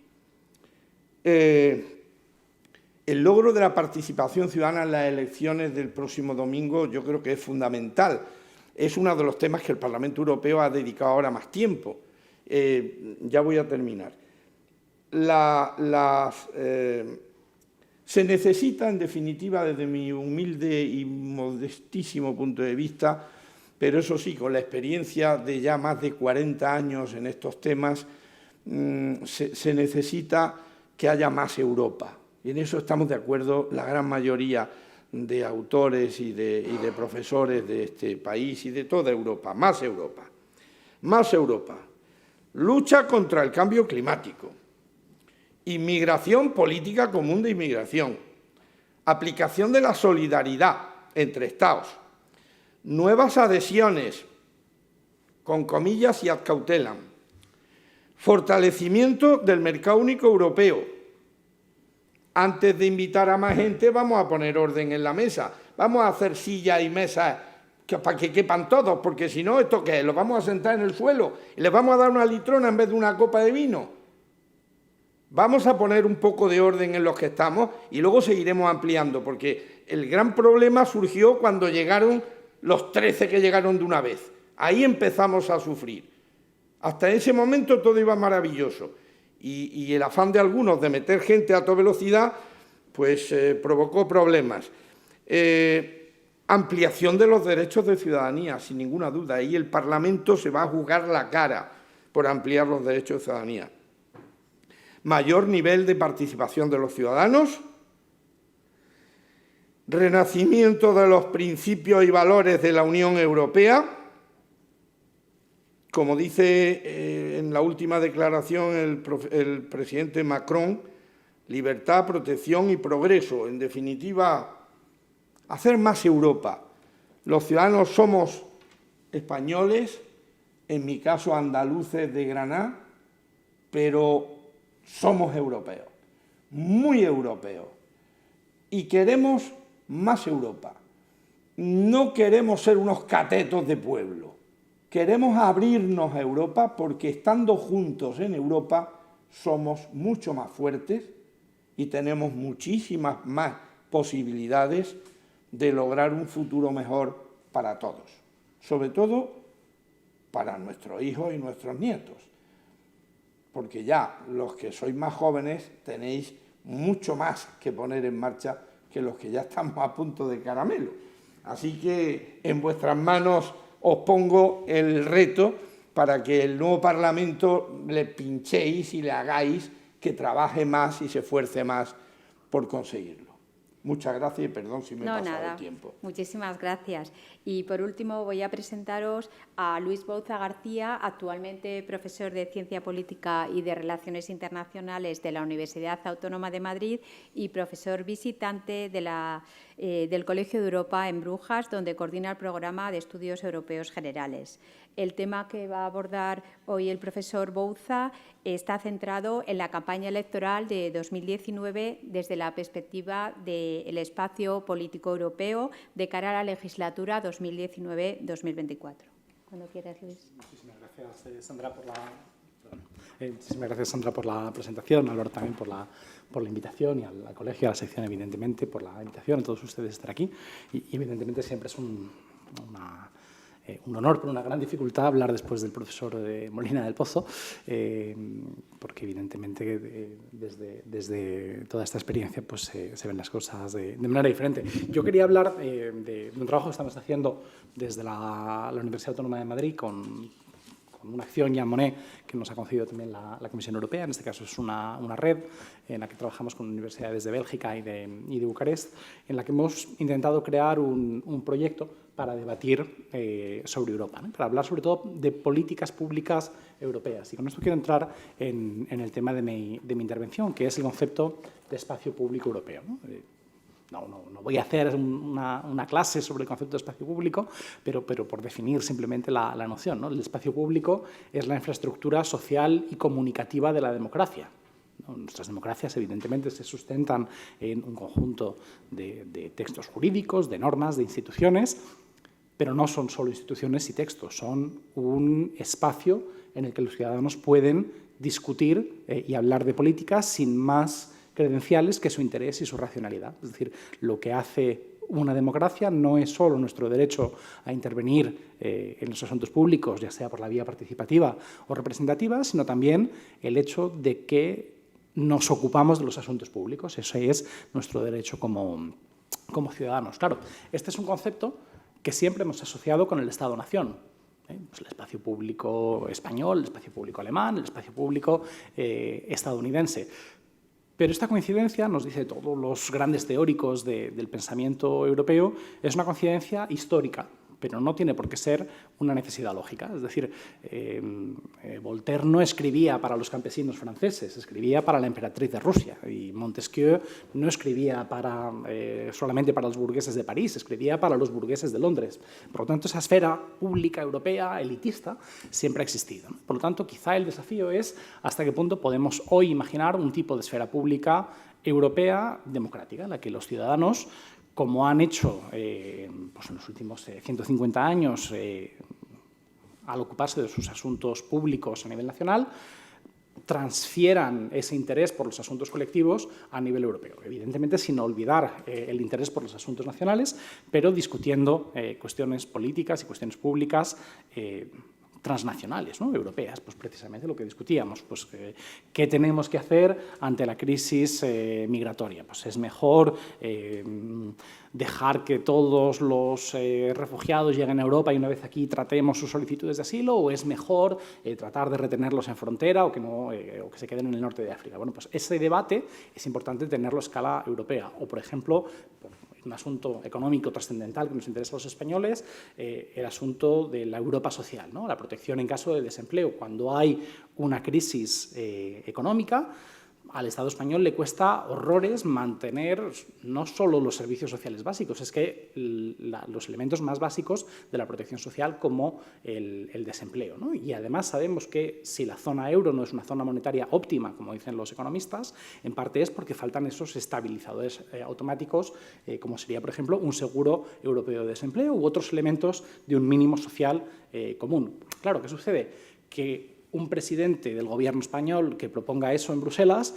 El logro de la participación ciudadana en las elecciones del próximo domingo yo creo que es fundamental. Es uno de los temas que el Parlamento Europeo ha dedicado ahora más tiempo. Ya voy a terminar. Se necesita, en definitiva, desde mi humilde y modestísimo punto de vista, pero eso sí, con la experiencia de ya más de 40 años en estos temas, se necesita que haya más Europa. Y en eso estamos de acuerdo la gran mayoría de autores y de profesores de este país y de toda Europa. Más Europa. Más Europa. Lucha contra el cambio climático. Inmigración, política común de inmigración. Aplicación de la solidaridad entre Estados. Nuevas adhesiones, con comillas y ad cautelam. Fortalecimiento del mercado único europeo. Antes de invitar a más gente, vamos a poner orden en la mesa. Vamos a hacer sillas y mesas para que quepan todos, porque si no, ¿esto qué es? ¿Los vamos a sentar en el suelo y les vamos a dar una litrona en vez de una copa de vino? Vamos a poner un poco de orden en los que estamos y luego seguiremos ampliando, porque el gran problema surgió cuando llegaron los 13 que llegaron de una vez. Ahí empezamos a sufrir. Hasta ese momento todo iba maravilloso. Y el afán de algunos de meter gente a toda velocidad, pues provocó problemas. Ampliación de los derechos de ciudadanía, sin ninguna duda. Ahí el Parlamento se va a jugar la cara por ampliar los derechos de ciudadanía. Mayor nivel de participación de los ciudadanos. Renacimiento de los principios y valores de la Unión Europea. Como dice en la última declaración el presidente Macron, libertad, protección y progreso. En definitiva, hacer más Europa. Los ciudadanos somos españoles, en mi caso andaluces de Granada, pero somos europeos, muy europeos. Y queremos más Europa. No queremos ser unos catetos de pueblo. Queremos abrirnos a Europa porque estando juntos en Europa somos mucho más fuertes y tenemos muchísimas más posibilidades de lograr un futuro mejor para todos, sobre todo para nuestros hijos y nuestros nietos, porque ya los que sois más jóvenes tenéis mucho más que poner en marcha que los que ya estamos a punto de caramelo. Así que en vuestras manos os pongo el reto para que el nuevo Parlamento le pinchéis y le hagáis que trabaje más y se esfuerce más por conseguirlo. Muchas gracias y perdón si me he pasado el tiempo. Muchísimas gracias. Y por último voy a presentaros a Luis Bouza García, actualmente profesor de Ciencia Política y de Relaciones Internacionales de la Universidad Autónoma de Madrid y profesor visitante del Colegio de Europa en Brujas, donde coordina el programa de Estudios Europeos Generales. El tema que va a abordar hoy el profesor Bouza está centrado en la campaña electoral de 2019 desde la perspectiva del espacio político europeo de cara a la legislatura 2019-2024. Cuando quieras, Luis. Muchísimas gracias, Sandra, por la presentación, Álvaro también por la invitación y al colegio, a la sección, evidentemente, por la invitación, a todos ustedes estar aquí. Y evidentemente, siempre es una un honor, pero una gran dificultad hablar después del profesor Molina del Pozo, porque evidentemente desde toda esta experiencia pues, se ven las cosas de manera diferente. Yo quería hablar de un trabajo que estamos haciendo desde la Universidad Autónoma de Madrid con una acción, Jean Monnet, que nos ha concedido también la Comisión Europea. En este caso es una red en la que trabajamos con universidades de Bélgica y de Bucarest, en la que hemos intentado crear un proyecto para debatir sobre Europa, ¿no? Para hablar sobre todo de políticas públicas europeas. Y con esto quiero entrar en el tema de mi intervención, que es el concepto de espacio público europeo, ¿no? No voy a hacer una clase sobre el concepto de espacio público, pero por definir simplemente la noción, ¿no? El espacio público es la infraestructura social y comunicativa de la democracia. Nuestras democracias, evidentemente, se sustentan en un conjunto de textos jurídicos, de normas, de instituciones, pero no son solo instituciones y textos, son un espacio en el que los ciudadanos pueden discutir y hablar de políticas sin más credenciales que su interés y su racionalidad. Es decir, lo que hace una democracia no es solo nuestro derecho a intervenir en los asuntos públicos, ya sea por la vía participativa o representativa, sino también el hecho de que nos ocupamos de los asuntos públicos. Ese es nuestro derecho como ciudadanos. Claro, este es un concepto que siempre hemos asociado con el Estado-nación. Pues el espacio público español, el espacio público alemán, el espacio público estadounidense. Pero esta coincidencia, nos dice todos los grandes teóricos del pensamiento europeo, es una coincidencia histórica, pero no tiene por qué ser una necesidad lógica. Es decir, Voltaire no escribía para los campesinos franceses, escribía para la emperatriz de Rusia, y Montesquieu no escribía solamente para los burgueses de París, escribía para los burgueses de Londres. Por lo tanto, esa esfera pública europea, elitista, siempre ha existido, ¿no? Por lo tanto, quizá el desafío es hasta qué punto podemos hoy imaginar un tipo de esfera pública europea democrática, en la que los ciudadanos, como han hecho pues en los últimos 150 años al ocuparse de sus asuntos públicos a nivel nacional, transfieran ese interés por los asuntos colectivos a nivel europeo. Evidentemente, sin olvidar el interés por los asuntos nacionales, pero discutiendo cuestiones políticas y cuestiones públicas transnacionales, ¿no? Europeas, pues precisamente lo que discutíamos, pues qué tenemos que hacer ante la crisis migratoria. Pues es mejor dejar que todos los refugiados lleguen a Europa y una vez aquí tratemos sus solicitudes de asilo, o es mejor tratar de retenerlos en frontera o que se queden en el norte de África. Bueno, pues ese debate es importante tenerlo a escala europea. O, por ejemplo, un asunto económico trascendental que nos interesa a los españoles, el asunto de la Europa social, ¿no? La protección en caso de desempleo. Cuando hay una crisis económica, al Estado español le cuesta horrores mantener no solo los servicios sociales básicos, es que los elementos más básicos de la protección social, como el desempleo, ¿no? Y además sabemos que si la zona euro no es una zona monetaria óptima, como dicen los economistas, en parte es porque faltan esos estabilizadores automáticos, como sería, por ejemplo, un seguro europeo de desempleo u otros elementos de un mínimo social común. Claro, ¿qué sucede? Que un presidente del gobierno español que proponga eso en Bruselas,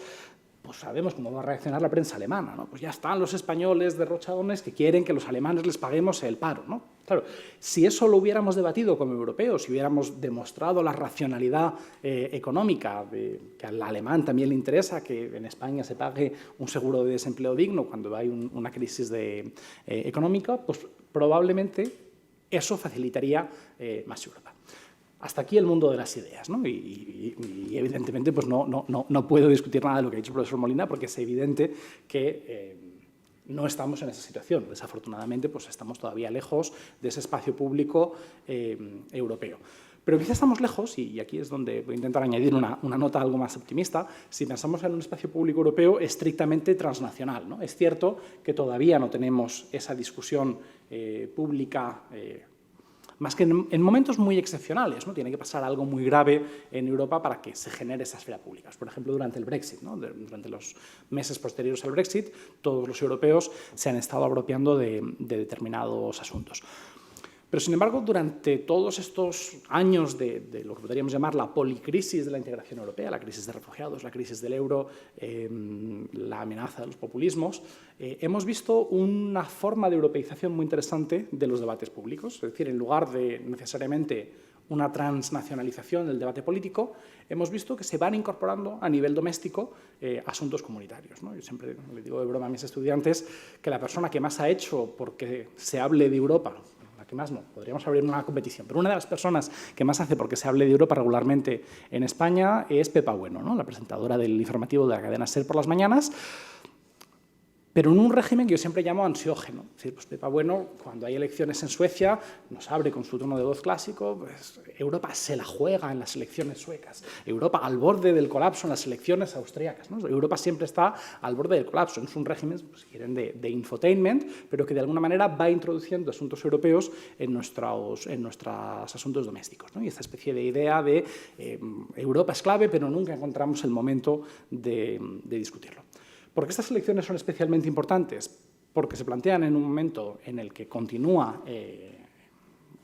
pues sabemos cómo va a reaccionar la prensa alemana, ¿no? Pues ya están los españoles derrochadones que quieren que los alemanes les paguemos el paro, ¿no? Claro, si eso lo hubiéramos debatido como europeos, si hubiéramos demostrado la racionalidad económica, que al alemán también le interesa que en España se pague un seguro de desempleo digno cuando hay una crisis económica, pues probablemente eso facilitaría más Europa. Hasta aquí el mundo de las ideas, ¿no? Y evidentemente pues no puedo discutir nada de lo que ha dicho el profesor Molina, porque es evidente que no estamos en esa situación. Desafortunadamente, pues estamos todavía lejos de ese espacio público europeo. Pero quizá estamos lejos, y aquí es donde voy a intentar añadir una nota algo más optimista, si pensamos en un espacio público europeo estrictamente transnacional, ¿no? Es cierto que todavía no tenemos esa discusión pública más que en momentos muy excepcionales, ¿no? Tiene que pasar algo muy grave en Europa para que se genere esa esfera pública. Por ejemplo, durante el Brexit, ¿no? Durante los meses posteriores al Brexit, todos los europeos se han estado apropiando de determinados asuntos. Pero, sin embargo, durante todos estos años de lo que podríamos llamar la policrisis de la integración europea, la crisis de refugiados, la crisis del euro, la amenaza de los populismos, hemos visto una forma de europeización muy interesante de los debates públicos. Es decir, en lugar de necesariamente una transnacionalización del debate político, hemos visto que se van incorporando a nivel doméstico asuntos comunitarios, ¿no? Yo siempre le digo de broma a mis estudiantes que la persona que más ha hecho porque se hable de Europa, la que más no, podríamos abrir una competición, pero una de las personas que más hace porque se hable de Europa regularmente en España es Pepa Bueno, ¿no? La presentadora del informativo de la cadena SER por las mañanas, pero en un régimen que yo siempre llamo ansiógeno. Es decir, pues Pepa Bueno, cuando hay elecciones en Suecia, nos abre con su tono de voz clásico, pues Europa se la juega en las elecciones suecas, Europa al borde del colapso en las elecciones austríacas, ¿no? Europa siempre está al borde del colapso. Es un régimen, pues, si quieren, de infotainment, pero que de alguna manera va introduciendo asuntos europeos en nuestros asuntos domésticos, ¿no? Y esta especie de idea de Europa es clave, pero nunca encontramos el momento de discutirlo. ¿Por qué estas elecciones son especialmente importantes? Porque se plantean en un momento en el que continúa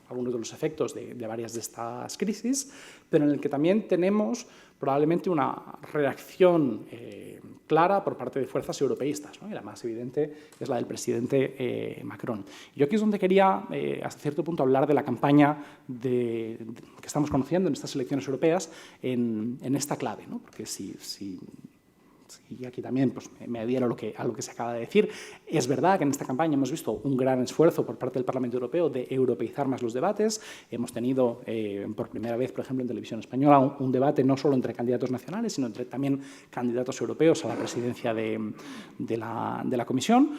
algunos de los efectos de varias de estas crisis, pero en el que también tenemos probablemente una reacción clara por parte de fuerzas europeístas, ¿no? Y la más evidente es la del presidente Macron. Yo aquí es donde quería, hasta cierto punto, hablar de la campaña que estamos conociendo en estas elecciones europeas en esta clave, ¿no? Porque y aquí también pues, me adhiero a lo que se acaba de decir. Es verdad que en esta campaña hemos visto un gran esfuerzo por parte del Parlamento Europeo de europeizar más los debates. Hemos tenido, por primera vez, por ejemplo, en televisión española, un debate no solo entre candidatos nacionales, sino entre también candidatos europeos a la presidencia de la Comisión.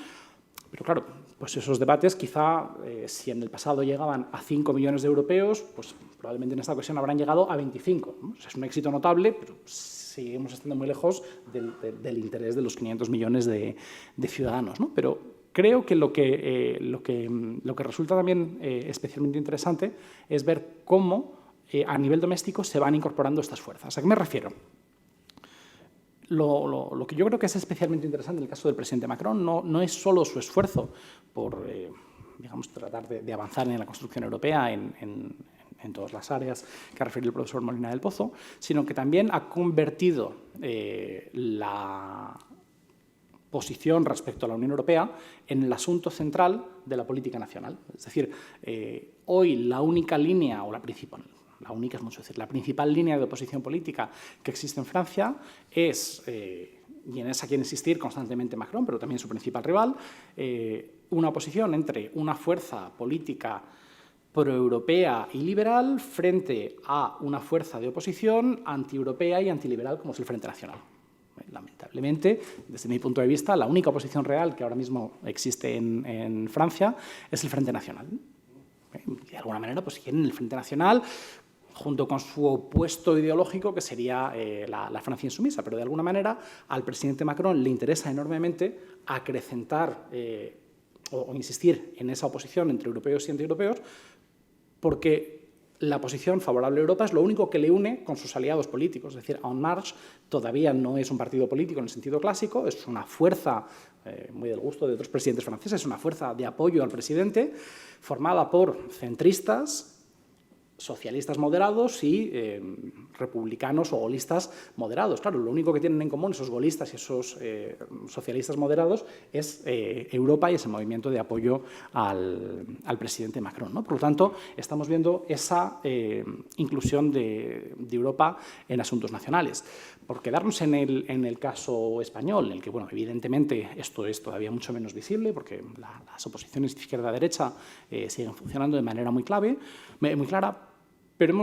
Pero claro, pues esos debates quizá, si en el pasado llegaban a 5 millones de europeos, pues probablemente en esta ocasión habrán llegado a 25, ¿no? O sea, es un éxito notable, pero seguimos estando muy lejos del interés de los 500 millones de ciudadanos, ¿no? Pero creo que lo que resulta también especialmente interesante es ver cómo a nivel doméstico se van incorporando estas fuerzas. ¿A qué me refiero? Lo que yo creo que es especialmente interesante en el caso del presidente Macron no es solo su esfuerzo por digamos, tratar de avanzar en la construcción europea en todas las áreas que ha referido el profesor Molina del Pozo, sino que también ha convertido la posición respecto a la Unión Europea en el asunto central de la política nacional. Es decir, hoy la única línea, o la principal, la única es mucho decir, la principal línea de oposición política que existe en Francia es, y en esa quiere insistir constantemente Macron, pero también su principal rival, una oposición entre una fuerza política proeuropea y liberal frente a una fuerza de oposición antieuropea y antiliberal como es el Frente Nacional. Lamentablemente, desde mi punto de vista, la única oposición real que ahora mismo existe en Francia es el Frente Nacional. De alguna manera, pues quieren el Frente Nacional junto con su opuesto ideológico, que sería la Francia insumisa. Pero de alguna manera al presidente Macron le interesa enormemente acrecentar o insistir en esa oposición entre europeos y antieuropeos, porque la posición favorable a Europa es lo único que le une con sus aliados políticos. Es decir, En Marche todavía no es un partido político en el sentido clásico, es una fuerza, muy del gusto de otros presidentes franceses, es una fuerza de apoyo al presidente, formada por centristas, socialistas moderados y republicanos o golistas moderados. Claro, lo único que tienen en común esos golistas y esos socialistas moderados es Europa y ese movimiento de apoyo al presidente Macron, ¿no? Por lo tanto, estamos viendo esa inclusión de Europa en asuntos nacionales. Por quedarnos en el caso español, en el que, bueno, evidentemente esto es todavía mucho menos visible, porque las oposiciones de izquierda a derecha siguen funcionando de manera muy clara, pero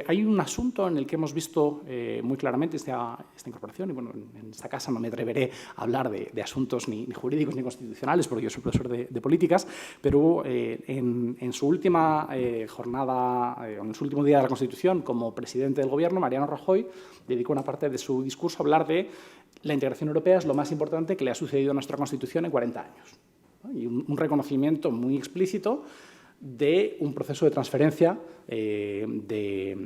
hay un asunto en el que hemos visto muy claramente esta incorporación, y bueno, en esta casa no me atreveré a hablar de asuntos ni jurídicos ni constitucionales, porque yo soy profesor de políticas, pero en su última jornada, en su último día de la Constitución, como presidente del Gobierno, Mariano Rajoy dedicó una parte de su discurso a hablar de la integración europea es lo más importante que le ha sucedido a nuestra Constitución en 40 años, ¿no? Y un reconocimiento muy explícito de un proceso de transferencia de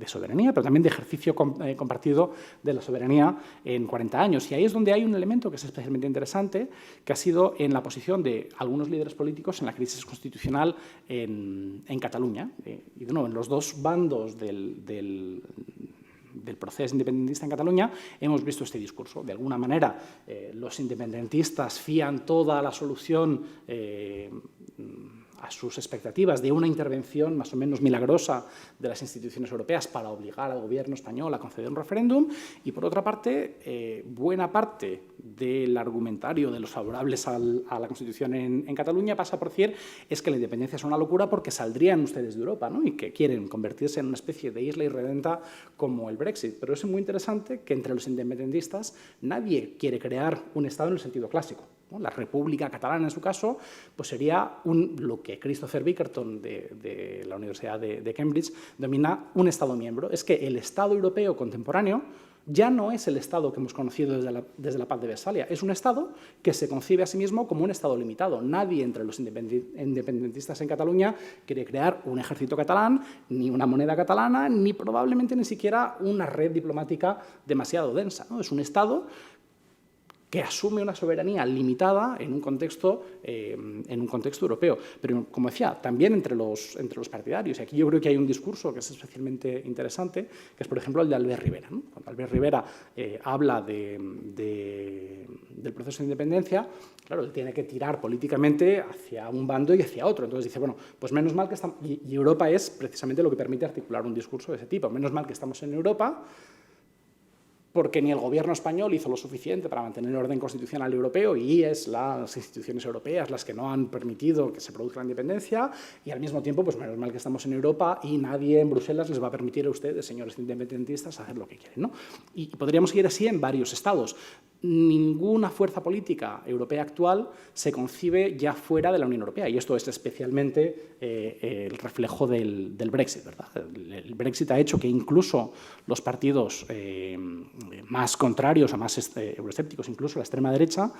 soberanía, pero también de ejercicio compartido de la soberanía en 40 años. Y ahí es donde hay un elemento que es especialmente interesante, que ha sido en la posición de algunos líderes políticos en la crisis constitucional en Cataluña. Y de nuevo, en los dos bandos del proceso independentista en Cataluña hemos visto este discurso. De alguna manera, los independentistas fían toda la solución a sus expectativas de una intervención más o menos milagrosa de las instituciones europeas para obligar al gobierno español a conceder un referéndum, y por otra parte, buena parte del argumentario de los favorables a la Constitución en Cataluña pasa por decir es que la independencia es una locura porque saldrían ustedes de Europa, ¿no? Y que quieren convertirse en una especie de isla irredenta como el Brexit. Pero es muy interesante que entre los independentistas nadie quiere crear un Estado en el sentido clásico, ¿no? La República Catalana, en su caso, pues sería lo que Christopher Bickerton de la Universidad de Cambridge denomina un Estado miembro. Es que el Estado europeo contemporáneo ya no es el Estado que hemos conocido desde la Paz de Westfalia, es un Estado que se concibe a sí mismo como un Estado limitado. Nadie entre los independentistas en Cataluña quiere crear un ejército catalán, ni una moneda catalana, ni probablemente ni siquiera una red diplomática demasiado densa, ¿no? Es un Estado que asume una soberanía limitada en un contexto europeo. Pero, como decía, también entre los partidarios. Y aquí yo creo que hay un discurso que es especialmente interesante, que es, por ejemplo, el de Albert Rivera, ¿no? Cuando Albert Rivera habla del proceso de independencia, claro, él tiene que tirar políticamente hacia un bando y hacia otro. Entonces dice, bueno, pues menos mal que estamos... Y Europa es precisamente lo que permite articular un discurso de ese tipo. Menos mal que estamos en Europa, porque ni el gobierno español hizo lo suficiente para mantener el orden constitucional europeo y es las instituciones europeas las que no han permitido que se produzca la independencia, y al mismo tiempo, pues menos mal que estamos en Europa y nadie en Bruselas les va a permitir a ustedes, señores independentistas, hacer lo que quieren, ¿no? Y podríamos ir así en varios estados. Ninguna fuerza política europea actual se concibe ya fuera de la Unión Europea, y esto es especialmente el reflejo del Brexit, ¿verdad? El Brexit ha hecho que incluso los partidos más contrarios o más euroescépticos, incluso la extrema derecha,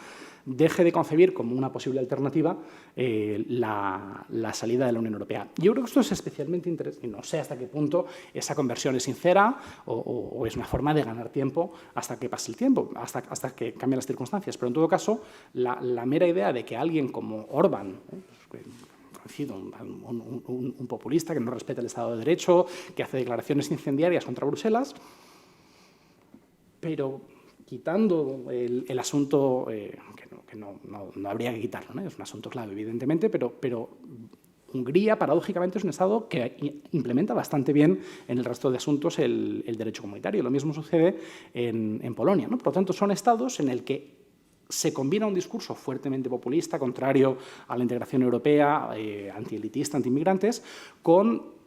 deje de concebir como una posible alternativa la salida de la Unión Europea. Yo creo que esto es especialmente interesante, y no sé hasta qué punto esa conversión es sincera o es una forma de ganar tiempo hasta que pase el tiempo, hasta que cambien las circunstancias. Pero en todo caso, la mera idea de que alguien como Orbán, conocido, un populista que no respeta el Estado de Derecho, que hace declaraciones incendiarias contra Bruselas, pero quitando el asunto, que no habría que quitarlo, ¿no? Es un asunto clave, evidentemente, pero Hungría, paradójicamente, es un Estado que implementa bastante bien en el resto de asuntos el derecho comunitario. Lo mismo sucede en Polonia, ¿no? Por lo tanto, son Estados en el que se combina un discurso fuertemente populista, contrario a la integración europea, antielitista, antiinmigrantes, con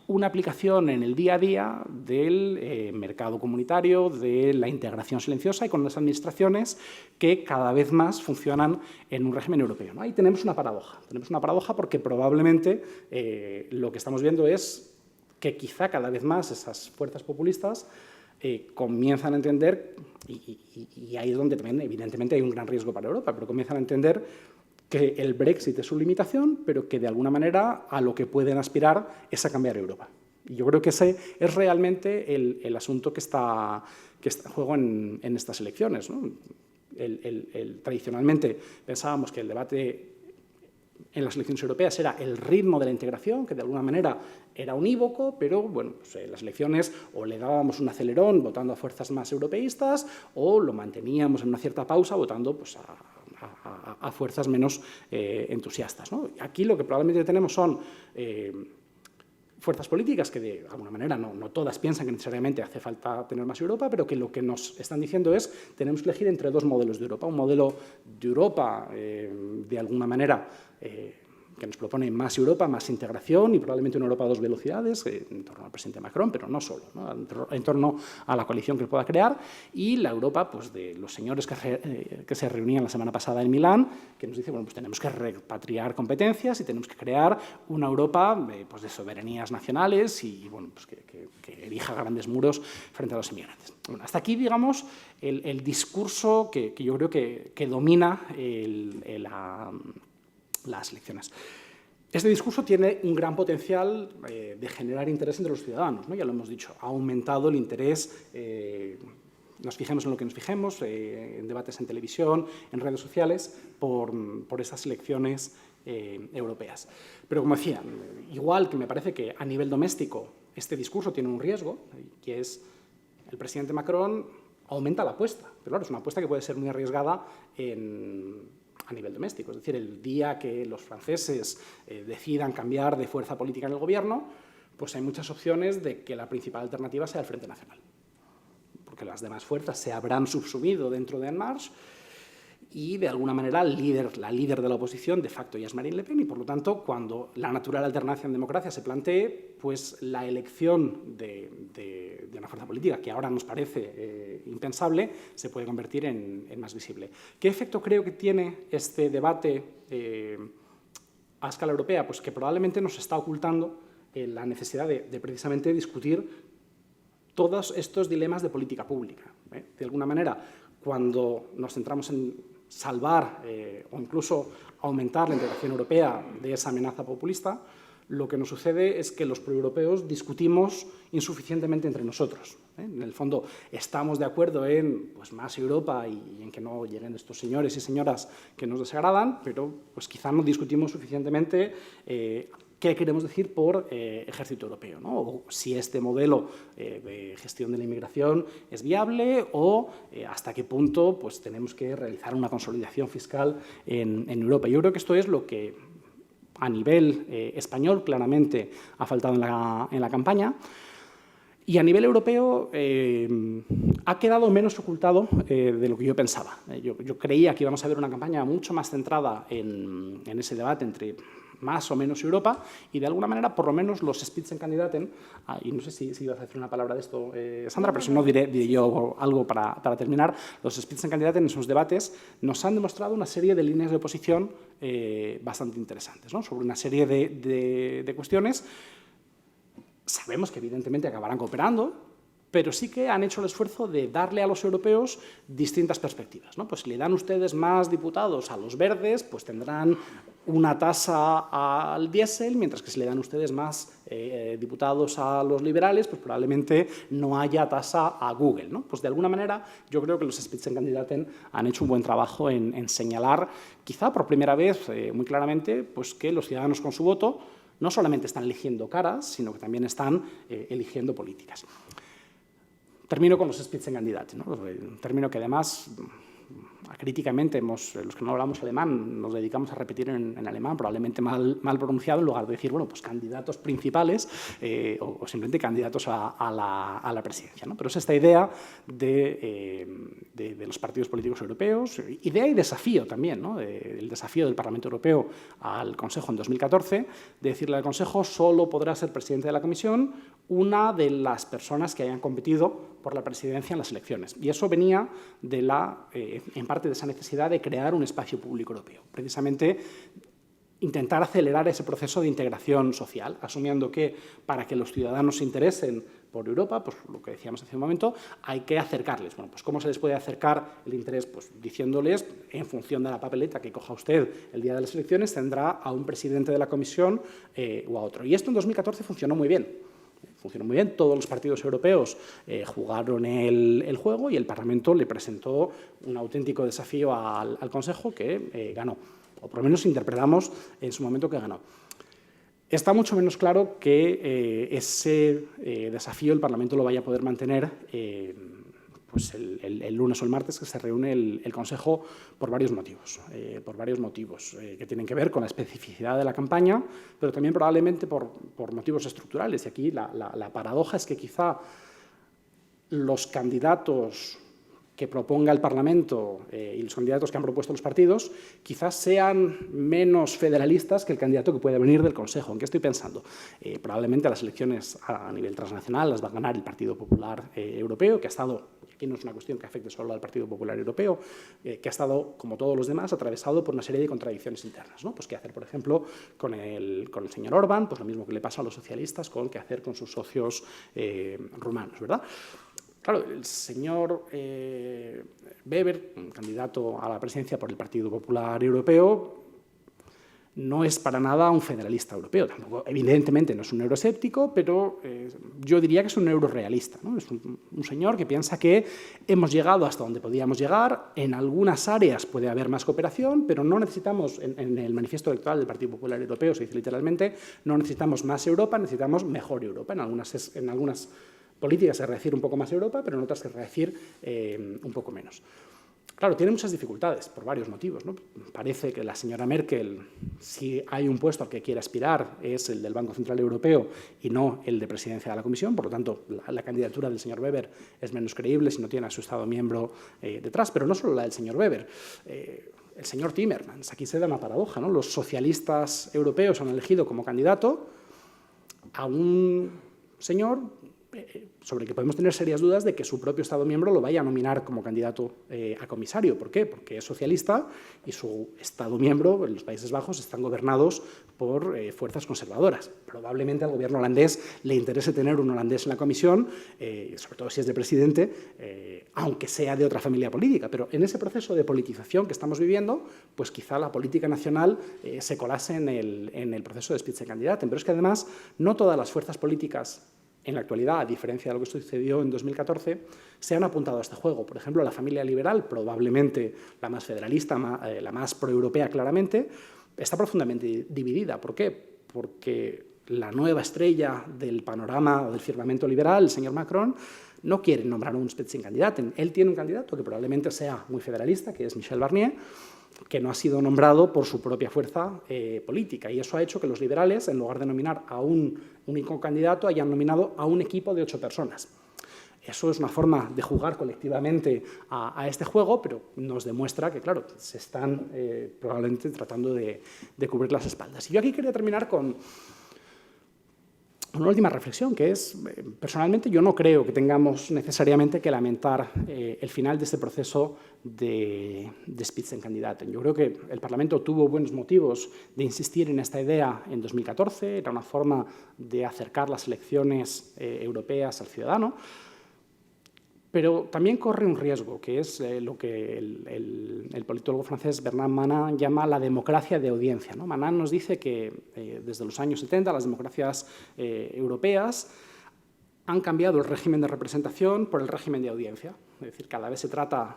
una aplicación en el día a día del mercado comunitario, de la integración silenciosa y con las administraciones que cada vez más funcionan en un régimen europeo, ¿no? Ahí tenemos una paradoja. Tenemos una paradoja porque probablemente lo que estamos viendo es que quizá cada vez más esas fuerzas populistas comienzan a entender, y ahí es donde también evidentemente hay un gran riesgo para Europa, pero comienzan a entender que el Brexit es su limitación, pero que de alguna manera a lo que pueden aspirar es a cambiar Europa. Y yo creo que ese es realmente el asunto que está en juego en estas elecciones, ¿no? Tradicionalmente pensábamos que el debate en las elecciones europeas era el ritmo de la integración, que de alguna manera era unívoco, pero bueno, pues, en las elecciones o le dábamos un acelerón votando a fuerzas más europeístas o lo manteníamos en una cierta pausa votando pues, a fuerzas menos entusiastas, ¿no? Aquí lo que probablemente tenemos son fuerzas políticas que de alguna manera no todas piensan que necesariamente hace falta tener más Europa, pero que lo que nos están diciendo es tenemos que elegir entre dos modelos de Europa. Un modelo de Europa, de alguna manera, que nos propone más Europa, más integración y probablemente una Europa a dos velocidades, en torno al presidente Macron, pero no solo, ¿no? En torno a la coalición que pueda crear, y la Europa pues, de los señores que se reunían la semana pasada en Milán, que nos dice, bueno, pues tenemos que repatriar competencias y tenemos que crear una Europa pues, de soberanías nacionales y bueno, pues que erija grandes muros frente a los inmigrantes. Bueno, hasta aquí, digamos, el discurso que yo creo que domina las elecciones. Este discurso tiene un gran potencial de generar interés entre los ciudadanos, ¿no? Ya lo hemos dicho, ha aumentado el interés, nos fijemos en lo que nos fijemos, en debates en televisión, en redes sociales, por estas elecciones europeas. Pero, como decía, igual que me parece que a nivel doméstico este discurso tiene un riesgo, que es el presidente Macron aumenta la apuesta. Pero claro, es una apuesta que puede ser muy arriesgada a nivel doméstico. Es decir, el día que los franceses decidan cambiar de fuerza política en el gobierno, pues hay muchas opciones de que la principal alternativa sea el Frente Nacional, porque las demás fuerzas se habrán subsumido dentro de En Marche y, de alguna manera, la líder de la oposición de facto ya es Marine Le Pen, y, por lo tanto, cuando la natural alternancia en democracia se plantee, pues la elección de una fuerza política que ahora nos parece impensable se puede convertir en más visible. ¿Qué efecto creo que tiene este debate a escala europea? Pues que probablemente nos está ocultando la necesidad de precisamente discutir todos estos dilemas de política pública. De alguna manera, cuando nos centramos en salvar o incluso aumentar la integración europea de esa amenaza populista, lo que nos sucede es que los proeuropeos discutimos insuficientemente entre nosotros. En el fondo, estamos de acuerdo en pues, más Europa y en que no lleguen estos señores y señoras que nos desagradan, pero pues, quizá no discutimos suficientemente qué queremos decir por ejército europeo, ¿no? O si este modelo de gestión de la inmigración es viable o hasta qué punto pues, tenemos que realizar una consolidación fiscal en Europa. Yo creo que esto es lo que a nivel español claramente ha faltado en la campaña. Y a nivel europeo ha quedado menos ocultado de lo que yo pensaba. Yo creía que íbamos a ver una campaña mucho más centrada en ese debate entre más o menos Europa, y de alguna manera, por lo menos, los Spitzenkandidaten, y no sé si ibas a decir una palabra de esto, Sandra, pero si no diré yo algo para terminar, los Spitzenkandidaten en sus debates nos han demostrado una serie de líneas de oposición bastante interesantes, ¿no? Sobre una serie de cuestiones. Sabemos que evidentemente acabarán cooperando, pero sí que han hecho el esfuerzo de darle a los europeos distintas perspectivas, ¿no? Pues si le dan ustedes más diputados a los verdes, pues tendrán una tasa al diésel, mientras que si le dan ustedes más diputados a los liberales, pues probablemente no haya tasa a Google, ¿no? Pues de alguna manera yo creo que los Spitzenkandidaten han hecho un buen trabajo en señalar, quizá por primera vez muy claramente, pues que los ciudadanos con su voto no solamente están eligiendo caras, sino que también están eligiendo políticas. Termino con los Spitzenkandidaten, ¿no? Termino que además, críticamente, los que no hablamos alemán, nos dedicamos a repetir en alemán, probablemente mal pronunciado, en lugar de decir, bueno, pues candidatos principales o simplemente candidatos a la presidencia, ¿no? Pero es esta idea de los partidos políticos europeos, idea y desafío también, ¿no? El desafío del Parlamento Europeo al Consejo en 2014, de decirle al Consejo solo podrá ser presidente de la Comisión una de las personas que hayan competido por la presidencia en las elecciones. Y eso venía en parte de esa necesidad de crear un espacio público europeo. Precisamente intentar acelerar ese proceso de integración social, asumiendo que para que los ciudadanos se interesen por Europa, pues lo que decíamos hace un momento, hay que acercarles. Bueno, pues ¿cómo se les puede acercar el interés? Pues diciéndoles, en función de la papeleta que coja usted el día de las elecciones, tendrá a un presidente de la Comisión o a otro. Y esto en 2014 funcionó muy bien. Funcionó muy bien, todos los partidos europeos jugaron el juego y el Parlamento le presentó un auténtico desafío al Consejo que ganó, o por lo menos interpretamos en su momento que ganó. Está mucho menos claro que ese desafío el Parlamento lo vaya a poder mantener pues el lunes o el martes, que se reúne el Consejo, por varios motivos. Que tienen que ver con la especificidad de la campaña, pero también probablemente por motivos estructurales. Y aquí la paradoja es que quizá los candidatos que proponga el Parlamento y los candidatos que han propuesto los partidos quizás sean menos federalistas que el candidato que puede venir del Consejo. ¿En qué estoy pensando? Probablemente las elecciones a nivel transnacional las va a ganar el Partido Popular Europeo, que ha estado, aquí no es una cuestión que afecte solo al Partido Popular Europeo, que ha estado, como todos los demás, atravesado por una serie de contradicciones internas, ¿no? Pues qué hacer, por ejemplo, con el señor Orbán, pues lo mismo que le pasa a los socialistas, con qué hacer con sus socios rumanos, ¿verdad? Claro, el señor Weber, candidato a la presidencia por el Partido Popular Europeo, no es para nada un federalista europeo. Tampoco, evidentemente no es un euroescéptico, pero yo diría que es un eurorealista, ¿no? Es un señor que piensa que hemos llegado hasta donde podíamos llegar, en algunas áreas puede haber más cooperación, pero no necesitamos, en el manifiesto electoral del Partido Popular Europeo se dice literalmente, no necesitamos más Europa, necesitamos mejor Europa. En algunas políticas se quiere decir un poco más Europa, pero en otras se quiere decir un poco menos. Claro, tiene muchas dificultades por varios motivos, ¿no? Parece que la señora Merkel, si hay un puesto al que quiere aspirar, es el del Banco Central Europeo y no el de presidencia de la Comisión. Por lo tanto, la candidatura del señor Weber es menos creíble si no tiene a su Estado miembro detrás. Pero no solo la del señor Weber. El señor Timmermans, aquí se da una paradoja, ¿no? Los socialistas europeos han elegido como candidato a un señor sobre el que podemos tener serias dudas de que su propio Estado miembro lo vaya a nominar como candidato a comisario. ¿Por qué? Porque es socialista y su Estado miembro, en los Países Bajos, están gobernados por fuerzas conservadoras. Probablemente al gobierno holandés le interese tener un holandés en la comisión, sobre todo si es de presidente, aunque sea de otra familia política. Pero en ese proceso de politización que estamos viviendo, pues quizá la política nacional se colase en el proceso de Spitzenkandidaten. Pero es que además no todas las fuerzas políticas en la actualidad, a diferencia de lo que sucedió en 2014, se han apuntado a este juego. Por ejemplo, la familia liberal, probablemente la más federalista, la más proeuropea claramente, está profundamente dividida. ¿Por qué? Porque la nueva estrella del panorama o del firmamento liberal, el señor Macron, no quiere nombrar un Spitzenkandidaten. Él tiene un candidato que probablemente sea muy federalista, que es Michel Barnier, que no ha sido nombrado por su propia fuerza política. Y eso ha hecho que los liberales, en lugar de nominar a un único candidato, hayan nominado a un equipo de 8 personas. Eso es una forma de jugar colectivamente a este juego, pero nos demuestra que, claro, se están probablemente tratando de cubrir las espaldas. Y yo aquí quería terminar con una última reflexión, que es, personalmente, yo no creo que tengamos necesariamente que lamentar el final de este proceso de Spitzenkandidaten. Yo creo que el Parlamento tuvo buenos motivos de insistir en esta idea en 2014, era una forma de acercar las elecciones europeas al ciudadano, pero también corre un riesgo, que es lo que el politólogo francés Bernard Manin llama la democracia de audiencia, ¿no? Manin nos dice que desde los años 70 las democracias europeas han cambiado el régimen de representación por el régimen de audiencia. Es decir, cada vez se trata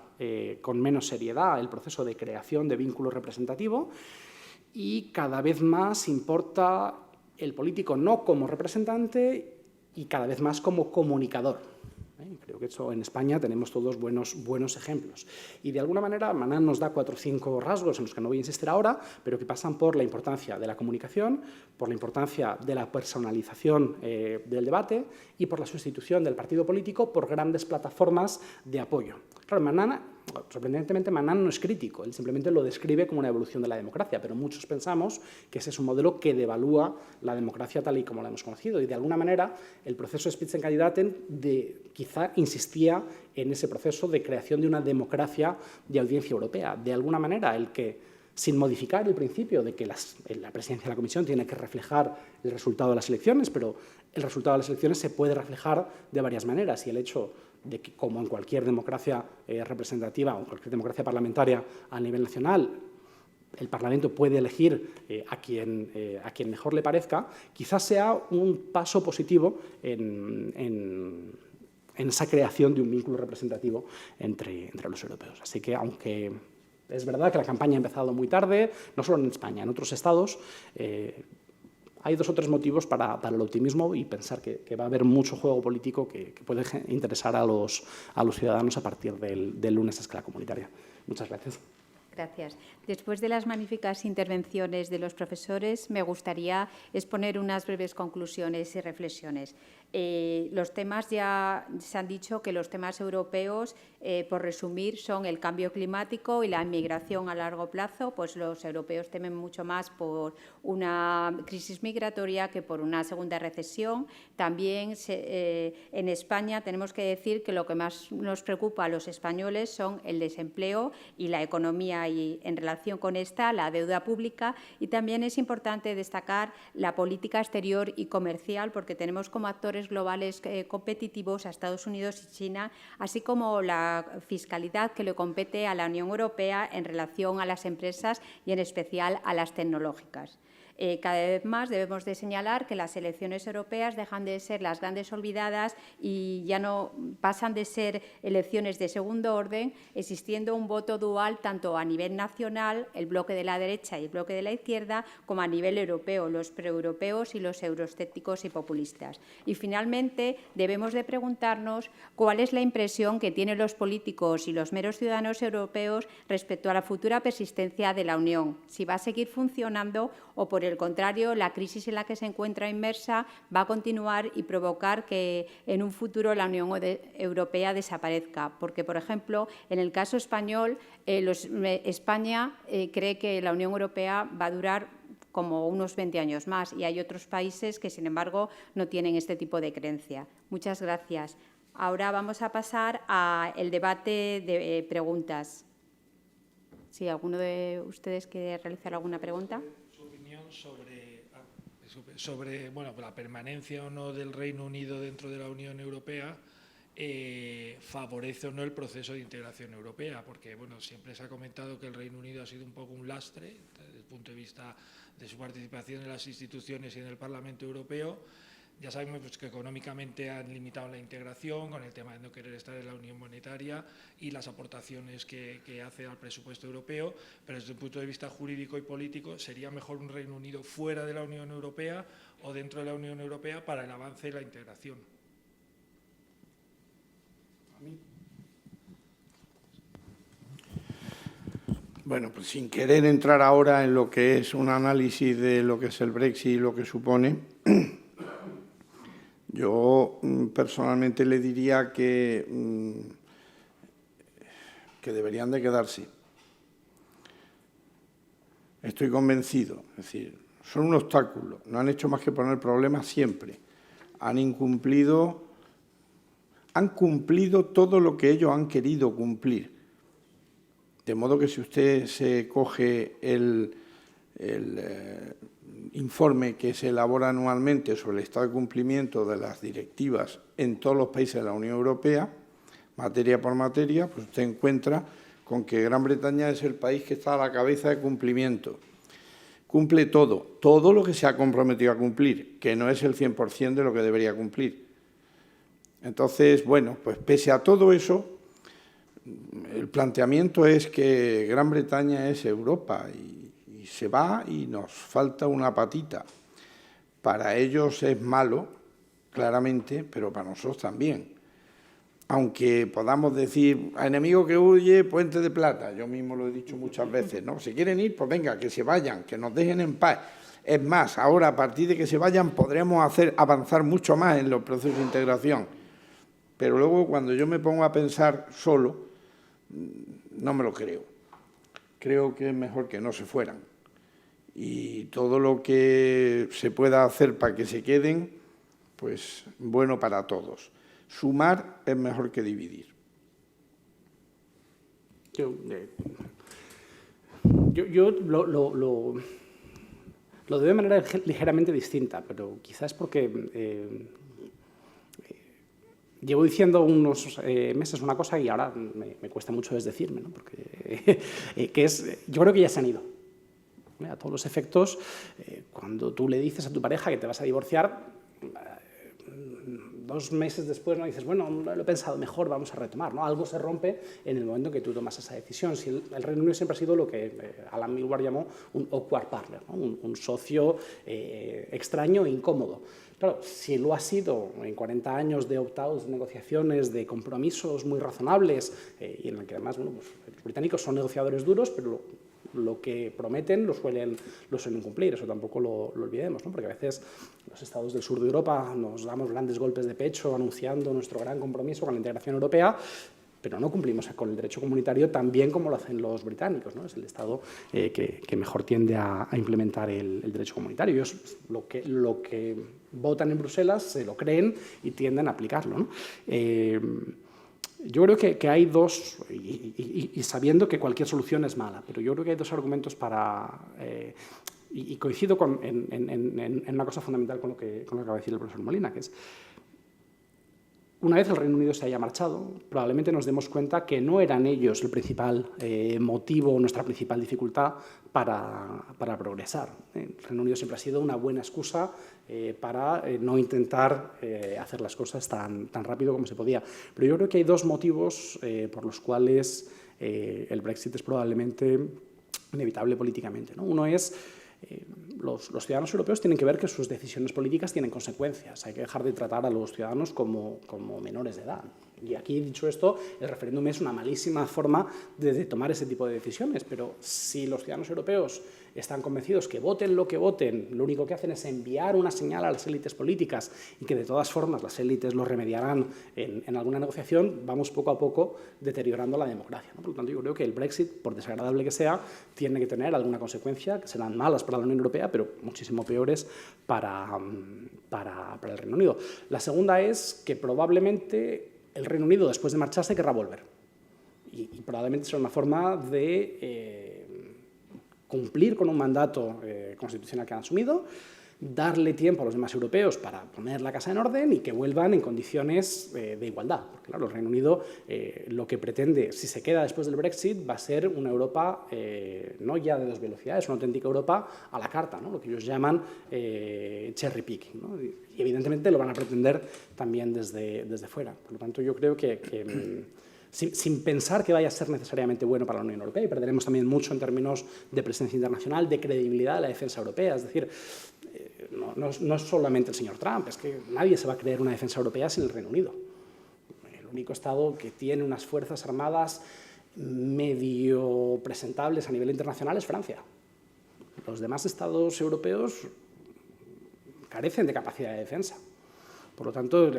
con menos seriedad el proceso de creación de vínculo representativo y cada vez más importa el político no como representante y cada vez más como comunicador. Creo que eso en España tenemos todos buenos ejemplos. Y de alguna manera Manin nos da 4 o 5 rasgos en los que no voy a insistir ahora, pero que pasan por la importancia de la comunicación, por la importancia de la personalización del debate y por la sustitución del partido político por grandes plataformas de apoyo. Claro, sorprendentemente Manin no es crítico, él simplemente lo describe como una evolución de la democracia, pero muchos pensamos que ese es un modelo que devalúa la democracia tal y como la hemos conocido. Y de alguna manera el proceso de Spitzenkandidaten quizá insistía en ese proceso de creación de una democracia de audiencia europea. De alguna manera el que, sin modificar el principio de que la presidencia de la Comisión tiene que reflejar el resultado de las elecciones, pero el resultado de las elecciones se puede reflejar de varias maneras, y el hecho de que, como en cualquier democracia representativa o en cualquier democracia parlamentaria a nivel nacional, el Parlamento puede elegir a quien mejor le parezca, quizás sea un paso positivo en esa creación de un vínculo representativo entre los europeos. Así que, aunque es verdad que la campaña ha empezado muy tarde, no solo en España, en otros estados, hay 2 o 3 motivos para el optimismo y pensar que va a haber mucho juego político que puede interesar a los ciudadanos a partir del lunes a escala comunitaria. Muchas gracias. Gracias. Después de las magníficas intervenciones de los profesores, me gustaría exponer unas breves conclusiones y reflexiones. Los temas, ya se han dicho que los temas europeos, por resumir, son el cambio climático y la inmigración a largo plazo. Pues los europeos temen mucho más por una crisis migratoria que por una segunda recesión. También en España tenemos que decir que lo que más nos preocupa a los españoles son el desempleo y la economía, y en relación con esta, la deuda pública. Y también es importante destacar la política exterior y comercial, porque tenemos como actores actores globales competitivos, a Estados Unidos y China, así como la fiscalidad que le compete a la Unión Europea en relación a las empresas y en especial a las tecnológicas. Cada vez más debemos de señalar que las elecciones europeas dejan de ser las grandes olvidadas y ya no pasan de ser elecciones de segundo orden, existiendo un voto dual tanto a nivel nacional, el bloque de la derecha y el bloque de la izquierda, como a nivel europeo, los preeuropeos y los euroescépticos y populistas. Y finalmente debemos de preguntarnos cuál es la impresión que tienen los políticos y los meros ciudadanos europeos respecto a la futura persistencia de la Unión, si va a seguir funcionando o, por el contrario, la crisis en la que se encuentra inmersa va a continuar y provocar que en un futuro la Unión Europea desaparezca. Porque, por ejemplo, en el caso español, España cree que la Unión Europea va a durar como unos 20 años más y hay otros países que, sin embargo, no tienen este tipo de creencia. Muchas gracias. Ahora vamos a pasar al debate de preguntas. Si alguno de ustedes quiere realizar alguna pregunta. Sobre bueno, la permanencia o no del Reino Unido dentro de la Unión Europea favorece o no el proceso de integración europea, porque bueno, siempre se ha comentado que el Reino Unido ha sido un poco un lastre desde el punto de vista de su participación en las instituciones y en el Parlamento Europeo. Ya sabemos pues, que económicamente han limitado la integración con el tema de no querer estar en la Unión Monetaria y las aportaciones que hace al presupuesto europeo, pero desde el punto de vista jurídico y político, ¿sería mejor un Reino Unido fuera de la Unión Europea o dentro de la Unión Europea para el avance de la integración? Bueno, pues sin querer entrar ahora en lo que es un análisis de lo que es el Brexit y lo que supone, yo personalmente le diría que deberían de quedarse. Estoy convencido. Es decir, son un obstáculo. No han hecho más que poner problemas siempre. Han cumplido todo lo que ellos han querido cumplir. De modo que si usted se coge el informe que se elabora anualmente sobre el estado de cumplimiento de las directivas en todos los países de la Unión Europea, materia por materia, pues usted encuentra con que Gran Bretaña es el país que está a la cabeza de cumplimiento. Cumple todo lo que se ha comprometido a cumplir, que no es el 100% de lo que debería cumplir. Entonces, bueno, pues pese a todo eso, el planteamiento es que Gran Bretaña es Europa y se va y nos falta una patita. Para ellos es malo, claramente, pero para nosotros también. Aunque podamos decir, a enemigo que huye, puente de plata. Yo mismo lo he dicho muchas veces, ¿no? Si quieren ir, pues venga, que se vayan, que nos dejen en paz. Es más, ahora a partir de que se vayan podremos avanzar mucho más en los procesos de integración. Pero luego cuando yo me pongo a pensar solo, no me lo creo. Creo que es mejor que no se fueran. Y todo lo que se pueda hacer para que se queden, pues bueno para todos. Sumar es mejor que dividir. Yo lo veo de manera ligeramente distinta, pero quizás porque llevo diciendo unos meses una cosa y ahora me cuesta mucho desdecirme, ¿no? Porque yo creo que ya se han ido. A todos los efectos, cuando tú le dices a tu pareja que te vas a divorciar, 2 meses después no dices, bueno, lo he pensado mejor, vamos a retomar, ¿no? Algo se rompe en el momento en que tú tomas esa decisión. Si el Reino Unido siempre ha sido lo que Alan Milward llamó un awkward partner, ¿no? un socio extraño e incómodo. Claro, si lo ha sido en 40 años de opt-outs, de negociaciones, de compromisos muy razonables, y en el que además bueno, pues, los británicos son negociadores duros, pero lo que prometen lo suelen cumplir, eso tampoco lo olvidemos, ¿no? Porque a veces los estados del sur de Europa nos damos grandes golpes de pecho anunciando nuestro gran compromiso con la integración europea, pero no cumplimos con el derecho comunitario tan bien como lo hacen los británicos, ¿no? Es el Estado que mejor tiende a implementar el derecho comunitario. Ellos lo que votan en Bruselas se lo creen y tienden a aplicarlo, ¿no? Yo creo que hay dos, y sabiendo que cualquier solución es mala, pero yo creo que hay dos argumentos para... y coincido en una cosa fundamental con lo que acaba de decir el profesor Molina, que es una vez el Reino Unido se haya marchado, probablemente nos demos cuenta que no eran ellos el principal motivo, nuestra principal dificultad para progresar. El Reino Unido siempre ha sido una buena excusa para no intentar hacer las cosas tan rápido como se podía. Pero yo creo que hay dos motivos por los cuales el Brexit es probablemente inevitable políticamente, ¿no? Uno es los ciudadanos europeos tienen que ver que sus decisiones políticas tienen consecuencias. Hay que dejar de tratar a los ciudadanos como menores de edad. Y aquí, dicho esto, el referéndum es una malísima forma de tomar ese tipo de decisiones. Pero si los ciudadanos europeos están convencidos que voten lo que voten, lo único que hacen es enviar una señal a las élites políticas y que de todas formas las élites lo remediarán en alguna negociación, vamos poco a poco deteriorando la democracia, ¿no? Por lo tanto, yo creo que el Brexit, por desagradable que sea, tiene que tener alguna consecuencia, que serán malas para la Unión Europea, pero muchísimo peores para el Reino Unido. La segunda es que probablemente el Reino Unido, después de marcharse, querrá volver. Y probablemente será una forma de cumplir con un mandato constitucional que han asumido, darle tiempo a los demás europeos para poner la casa en orden y que vuelvan en condiciones de igualdad. Porque, claro, el Reino Unido lo que pretende, si se queda después del Brexit, va a ser una Europa no ya de dos velocidades, una auténtica Europa a la carta, ¿no? Lo que ellos llaman cherry picking, ¿no? Y evidentemente lo van a pretender también desde fuera. Por lo tanto, yo creo que sin pensar que vaya a ser necesariamente bueno para la Unión Europea, y perderemos también mucho en términos de presencia internacional, de credibilidad de la defensa europea. Es decir, no es solamente el señor Trump, es que nadie se va a creer una defensa europea sin el Reino Unido. El único Estado que tiene unas fuerzas armadas medio presentables a nivel internacional es Francia. Los demás Estados europeos carecen de capacidad de defensa. Por lo tanto,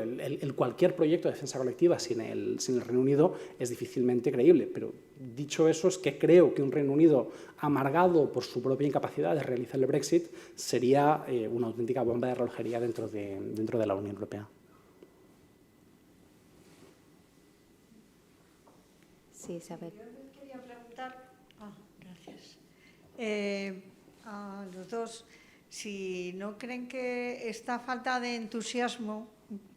cualquier proyecto de defensa colectiva sin el Reino Unido es difícilmente creíble. Pero dicho eso, es que creo que un Reino Unido amargado por su propia incapacidad de realizar el Brexit sería una auténtica bomba de relojería dentro de la Unión Europea. Sí, Isabel. Yo les quería preguntar, gracias, a los dos, si no creen que esta falta de entusiasmo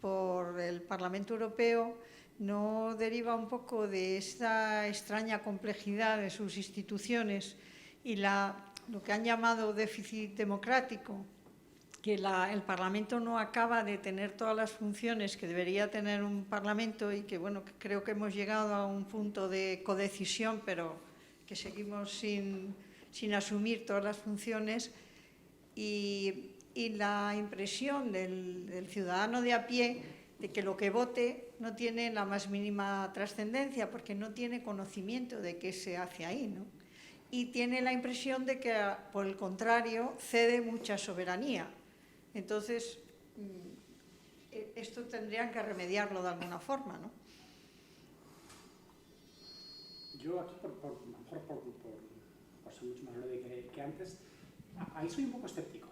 por el Parlamento Europeo no deriva un poco de esta extraña complejidad de sus instituciones y lo que han llamado déficit democrático, que el Parlamento no acaba de tener todas las funciones que debería tener un Parlamento y que, bueno, que creo que hemos llegado a un punto de codecisión, pero que seguimos sin asumir todas las funciones. Y la impresión del ciudadano de a pie de que lo que vote no tiene la más mínima trascendencia porque no tiene conocimiento de qué se hace ahí, ¿no? Y tiene la impresión de que, por el contrario, cede mucha soberanía. Entonces, esto tendrían que remediarlo de alguna forma, ¿no? Yo aquí, por ser mucho más breve que antes, ahí soy un poco escéptico,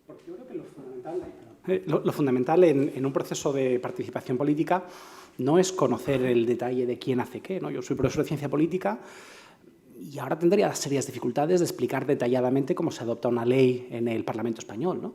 porque yo creo que lo fundamental en un proceso de participación política no es conocer el detalle de quién hace qué, ¿no? Yo soy profesor de ciencia política y ahora tendría serias dificultades de explicar detalladamente cómo se adopta una ley en el Parlamento español, ¿no?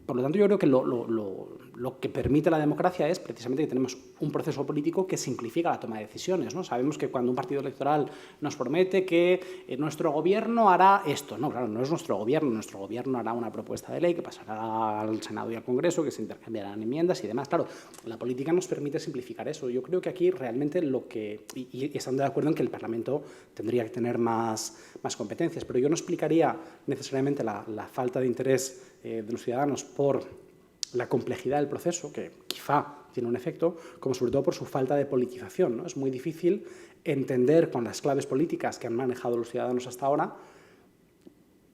Por lo tanto, yo creo que lo que permite la democracia es precisamente que tenemos un proceso político que simplifica la toma de decisiones, ¿no? Sabemos que cuando un partido electoral nos promete que nuestro gobierno hará esto, no, claro, no es nuestro gobierno hará una propuesta de ley que pasará al Senado y al Congreso, que se intercambiarán enmiendas y demás. Claro, la política nos permite simplificar eso. Yo creo que aquí realmente y estando de acuerdo en que el Parlamento tendría que tener más competencias, pero yo no explicaría necesariamente la falta de interés de los ciudadanos por la complejidad del proceso, que quizá tiene un efecto, como sobre todo por su falta de politización, ¿no? Es muy difícil entender con las claves políticas que han manejado los ciudadanos hasta ahora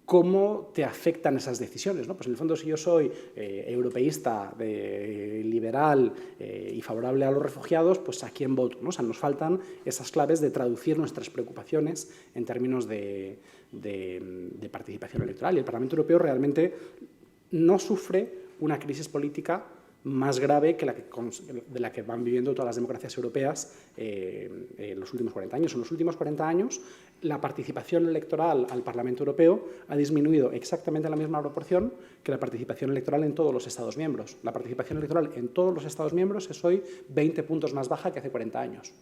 cómo te afectan esas decisiones, ¿no? Pues en el fondo, si yo soy europeísta, liberal y favorable a los refugiados, pues ¿a quién voto, ¿no? O sea, nos faltan esas claves de traducir nuestras preocupaciones en términos de participación electoral. Y el Parlamento Europeo realmente no sufre una crisis política más grave que de la que van viviendo todas las democracias europeas en los últimos 40 años. En los últimos 40 años, la participación electoral al Parlamento Europeo ha disminuido exactamente en la misma proporción que la participación electoral en todos los Estados miembros. La participación electoral en todos los Estados miembros es hoy 20 puntos más baja que hace 40 años.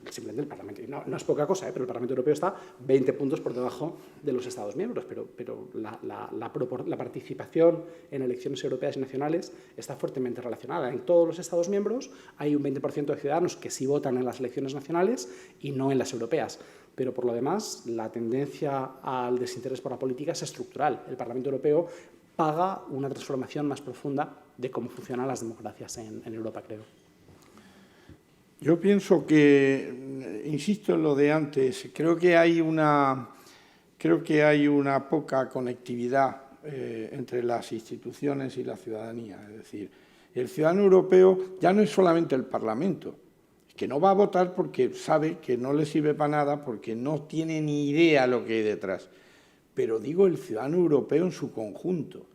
Simplemente el Parlamento, no es poca cosa, pero el Parlamento Europeo está 20 puntos por debajo de los Estados miembros, pero la participación en elecciones europeas y nacionales está fuertemente relacionada. En todos los Estados miembros hay un 20% de ciudadanos que sí votan en las elecciones nacionales y no en las europeas, pero por lo demás la tendencia al desinterés por la política es estructural. El Parlamento Europeo paga una transformación más profunda de cómo funcionan las democracias en Europa, creo. Yo pienso que, insisto en lo de antes, creo que hay una poca conectividad entre las instituciones y la ciudadanía. Es decir, el ciudadano europeo ya no es solamente el Parlamento, es que no va a votar porque sabe que no le sirve para nada, porque no tiene ni idea lo que hay detrás. Pero digo el ciudadano europeo en su conjunto.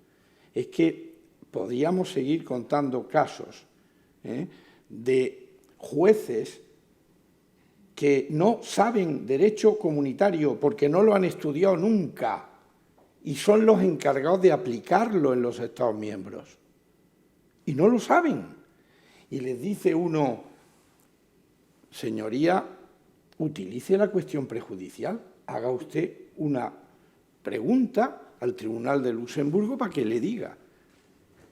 Es que podríamos seguir contando casos de jueces que no saben derecho comunitario porque no lo han estudiado nunca y son los encargados de aplicarlo en los Estados miembros. Y no lo saben. Y les dice uno, señoría, utilice la cuestión prejudicial, haga usted una pregunta al Tribunal de Luxemburgo para que le diga.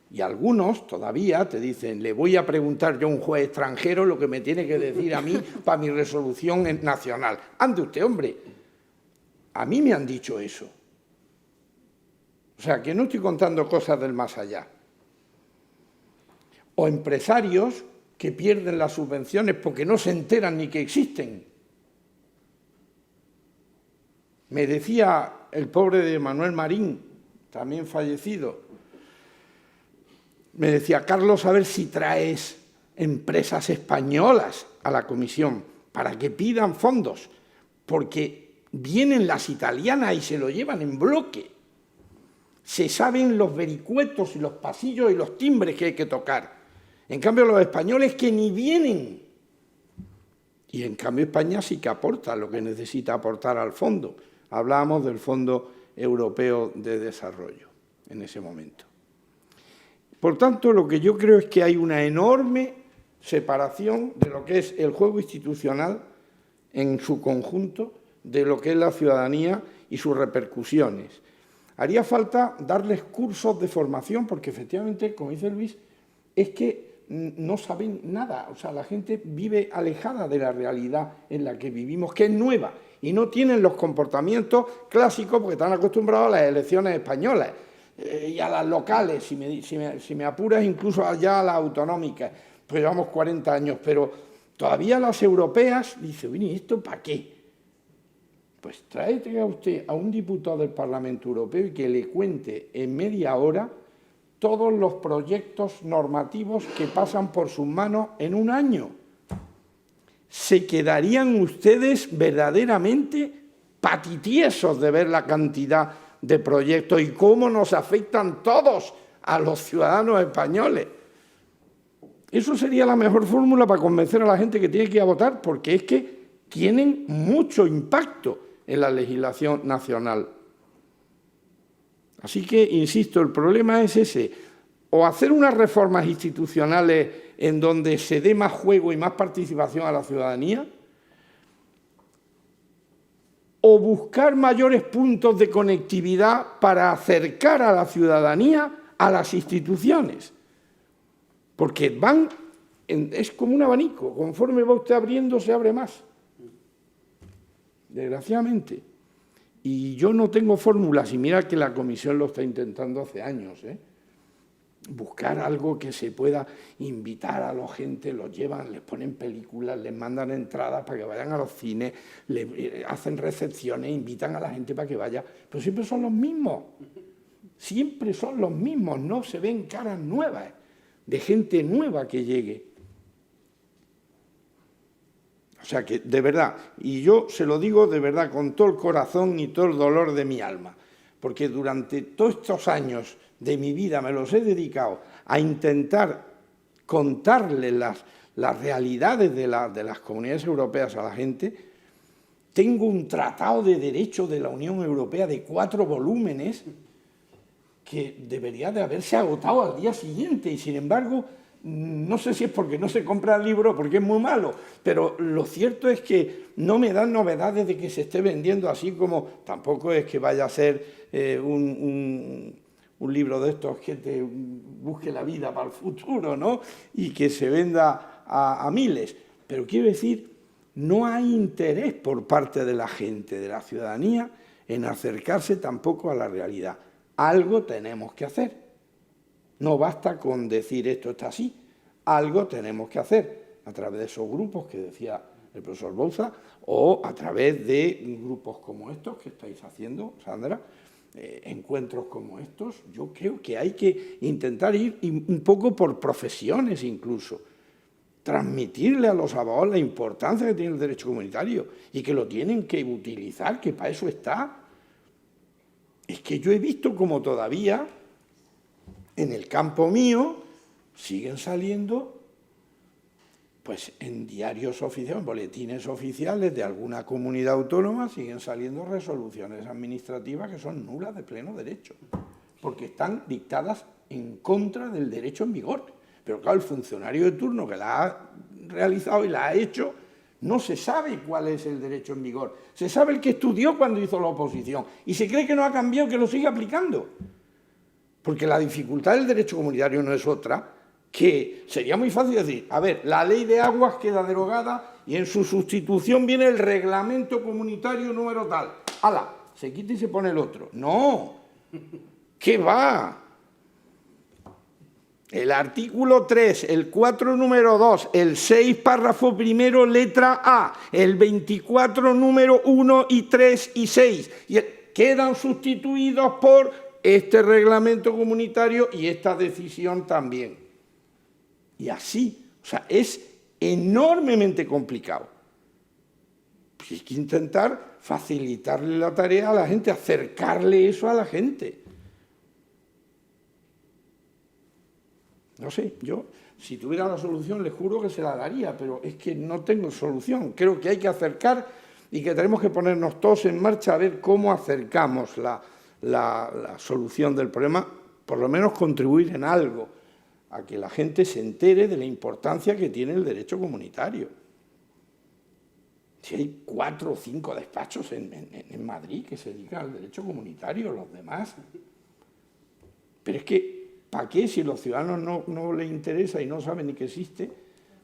Y algunos todavía te dicen, le voy a preguntar yo a un juez extranjero lo que me tiene que decir a mí para mi resolución nacional. Ande usted, hombre. A mí me han dicho eso. O sea, que no estoy contando cosas del más allá. O empresarios que pierden las subvenciones porque no se enteran ni que existen. Me decía el pobre de Manuel Marín, también fallecido, me decía, Carlos, a ver si traes empresas españolas a la comisión para que pidan fondos, porque vienen las italianas y se lo llevan en bloque. Se saben los vericuetos y los pasillos y los timbres que hay que tocar. En cambio, los españoles que ni vienen. Y en cambio, España sí que aporta lo que necesita aportar al fondo. Hablábamos del Fondo Europeo de Desarrollo en ese momento. Por tanto, lo que yo creo es que hay una enorme separación de lo que es el juego institucional en su conjunto, de lo que es la ciudadanía y sus repercusiones. Haría falta darles cursos de formación, porque efectivamente, como dice Luis, es que no saben nada. O sea, la gente vive alejada de la realidad en la que vivimos, que es nueva, y no tienen los comportamientos clásicos porque están acostumbrados a las elecciones españolas. Y a las locales, si me apuras, incluso allá a las autonómicas, pues llevamos 40 años, pero todavía las europeas, dice, ¿y esto para qué? Pues tráete a usted a un diputado del Parlamento Europeo y que le cuente en media hora todos los proyectos normativos que pasan por sus manos en un año. Se quedarían ustedes verdaderamente patitiesos de ver la cantidad de proyectos y cómo nos afectan todos a los ciudadanos españoles. Eso sería la mejor fórmula para convencer a la gente que tiene que ir a votar, porque es que tienen mucho impacto en la legislación nacional. Así que, insisto, el problema es ese, o hacer unas reformas institucionales en donde se dé más juego y más participación a la ciudadanía, o buscar mayores puntos de conectividad para acercar a la ciudadanía a las instituciones. Porque es como un abanico, conforme va usted abriendo, se abre más. Desgraciadamente. Y yo no tengo fórmulas, y mira que la Comisión lo está intentando hace años, buscar algo que se pueda invitar a la gente, los llevan, les ponen películas, les mandan entradas para que vayan a los cines, hacen recepciones, invitan a la gente para que vaya, pero siempre son los mismos, no se ven caras nuevas, de gente nueva que llegue. O sea que, de verdad, y yo se lo digo de verdad con todo el corazón y todo el dolor de mi alma, porque durante todos estos años de mi vida me los he dedicado a intentar contarle las realidades de las comunidades europeas a la gente. Tengo un tratado de derecho de la Unión Europea de 4 volúmenes que debería de haberse agotado al día siguiente y, sin embargo, no sé si es porque no se compra el libro o porque es muy malo, pero lo cierto es que no me dan novedades de que se esté vendiendo así como... Tampoco es que vaya a ser un libro de estos que te busque la vida para el futuro, ¿no? Y que se venda a miles. Pero quiero decir, no hay interés por parte de la gente, de la ciudadanía, en acercarse tampoco a la realidad. Algo tenemos que hacer. No basta con decir esto está así, algo tenemos que hacer a través de esos grupos que decía el profesor Bouza o a través de grupos como estos que estáis haciendo, Sandra, encuentros como estos. Yo creo que hay que intentar ir un poco por profesiones incluso, transmitirle a los abogados la importancia que tiene el derecho comunitario y que lo tienen que utilizar, que para eso está. Es que yo he visto como todavía... En el campo mío siguen saliendo, pues en diarios oficiales, en boletines oficiales de alguna comunidad autónoma, siguen saliendo resoluciones administrativas que son nulas de pleno derecho, porque están dictadas en contra del derecho en vigor. Pero claro, el funcionario de turno que la ha realizado y la ha hecho, no se sabe cuál es el derecho en vigor. Se sabe el que estudió cuando hizo la oposición y se cree que no ha cambiado, que lo sigue aplicando. Porque la dificultad del derecho comunitario no es otra, que sería muy fácil decir, a ver, la ley de aguas queda derogada y en su sustitución viene el reglamento comunitario número tal. ¡Hala! Se quita y se pone el otro. ¡No! ¿Qué va? El artículo 3, el 4 número 2, el 6 párrafo primero letra A, el 24 número 1 y 3 y 6, quedan sustituidos por este reglamento comunitario y esta decisión también. Y así, o sea, es enormemente complicado. Pues hay que intentar facilitarle la tarea a la gente, acercarle eso a la gente. No sé, yo, si tuviera la solución, les juro que se la daría, pero es que no tengo solución. Creo que hay que acercar y que tenemos que ponernos todos en marcha a ver cómo acercamos la solución del problema, por lo menos contribuir en algo a que la gente se entere de la importancia que tiene el derecho comunitario. Si hay 4 o 5 despachos en Madrid que se dedican al derecho comunitario, los demás. Pero es que, ¿para qué? Si a los ciudadanos no les interesa y no saben ni que existe.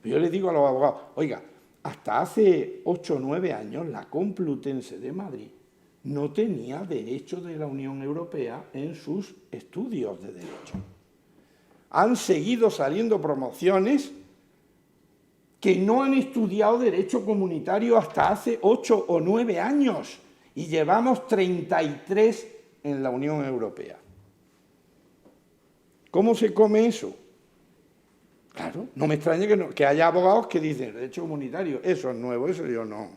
Yo les digo a los abogados, oiga, hasta hace 8 o 9 años la Complutense de Madrid no tenía derecho de la Unión Europea en sus estudios de derecho. Han seguido saliendo promociones que no han estudiado derecho comunitario hasta hace 8 o 9 años y llevamos 33 en la Unión Europea. ¿Cómo se come eso? Claro, no me extraña que haya abogados que dicen derecho comunitario, eso es nuevo, eso yo no.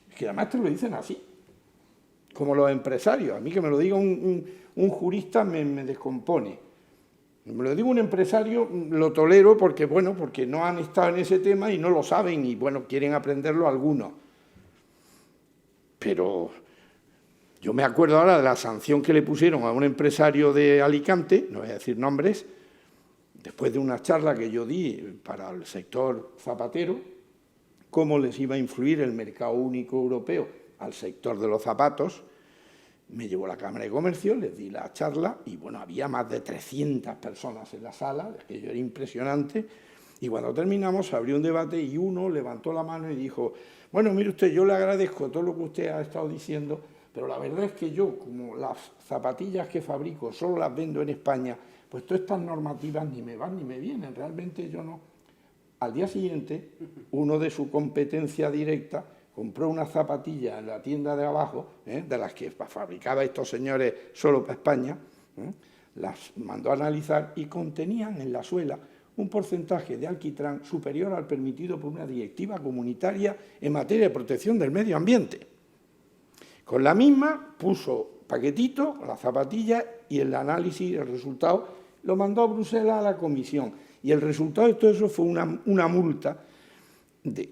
Es que además te lo dicen así. Como los empresarios. A mí que me lo diga un jurista me descompone. Me lo diga un empresario, lo tolero porque, bueno, porque no han estado en ese tema y no lo saben y, bueno, quieren aprenderlo algunos. Pero yo me acuerdo ahora de la sanción que le pusieron a un empresario de Alicante, no voy a decir nombres, después de una charla que yo di para el sector zapatero, cómo les iba a influir el mercado único europeo al sector de los zapatos. Me llevó a la Cámara de Comercio, les di la charla y, bueno, había más de 300 personas en la sala, aquello era impresionante, y cuando terminamos abrió un debate y uno levantó la mano y dijo, bueno, mire usted, yo le agradezco todo lo que usted ha estado diciendo, pero la verdad es que yo, como las zapatillas que fabrico solo las vendo en España, pues todas estas normativas ni me van ni me vienen, realmente yo no. Al día siguiente, uno de su competencia directa compró una zapatilla en la tienda de abajo, de las que fabricaba estos señores solo para España, las mandó a analizar y contenían en la suela un porcentaje de alquitrán superior al permitido por una directiva comunitaria en materia de protección del medio ambiente. Con la misma puso paquetito, la zapatilla y el análisis, el resultado, lo mandó a Bruselas a la comisión. Y el resultado de todo eso fue una multa,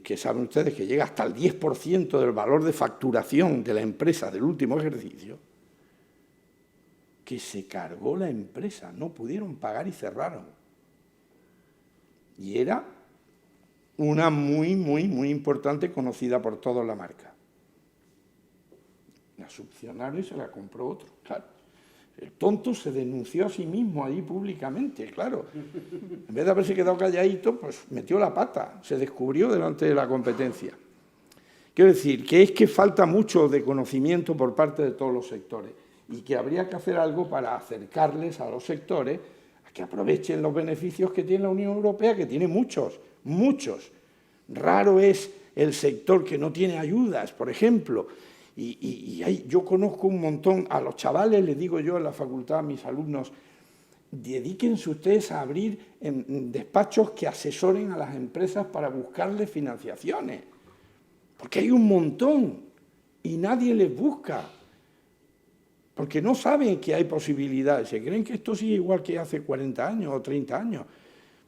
que saben ustedes que llega hasta el 10% del valor de facturación de la empresa del último ejercicio, que se cargó la empresa, no pudieron pagar y cerraron. Y era una muy importante, conocida por todos la marca. La subvencionaron y se la compró otro, claro. El tonto se denunció a sí mismo allí públicamente, claro. En vez de haberse quedado calladito, pues metió la pata, se descubrió delante de la competencia. Quiero decir que es que falta mucho de conocimiento por parte de todos los sectores y que habría que hacer algo para acercarles a los sectores a que aprovechen los beneficios que tiene la Unión Europea, que tiene muchos. Raro es el sector que no tiene ayudas, por ejemplo. Yo conozco un montón, a los chavales les digo yo en la facultad, a mis alumnos, dedíquense ustedes a abrir despachos que asesoren a las empresas para buscarles financiaciones, porque hay un montón y nadie les busca, porque no saben que hay posibilidades, se creen que esto sigue igual que hace 40 años o 30 años.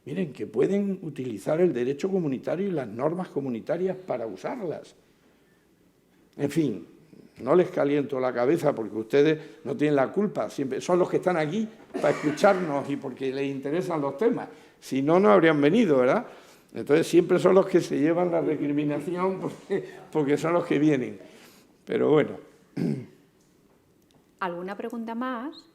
Miren, que pueden utilizar el derecho comunitario y las normas comunitarias para usarlas. En fin, no les caliento la cabeza porque ustedes no tienen la culpa, siempre son los que están aquí para escucharnos y porque les interesan los temas. Si no, no habrían venido, ¿verdad? Entonces siempre son los que se llevan la recriminación porque son los que vienen. Pero bueno. ¿Alguna pregunta más?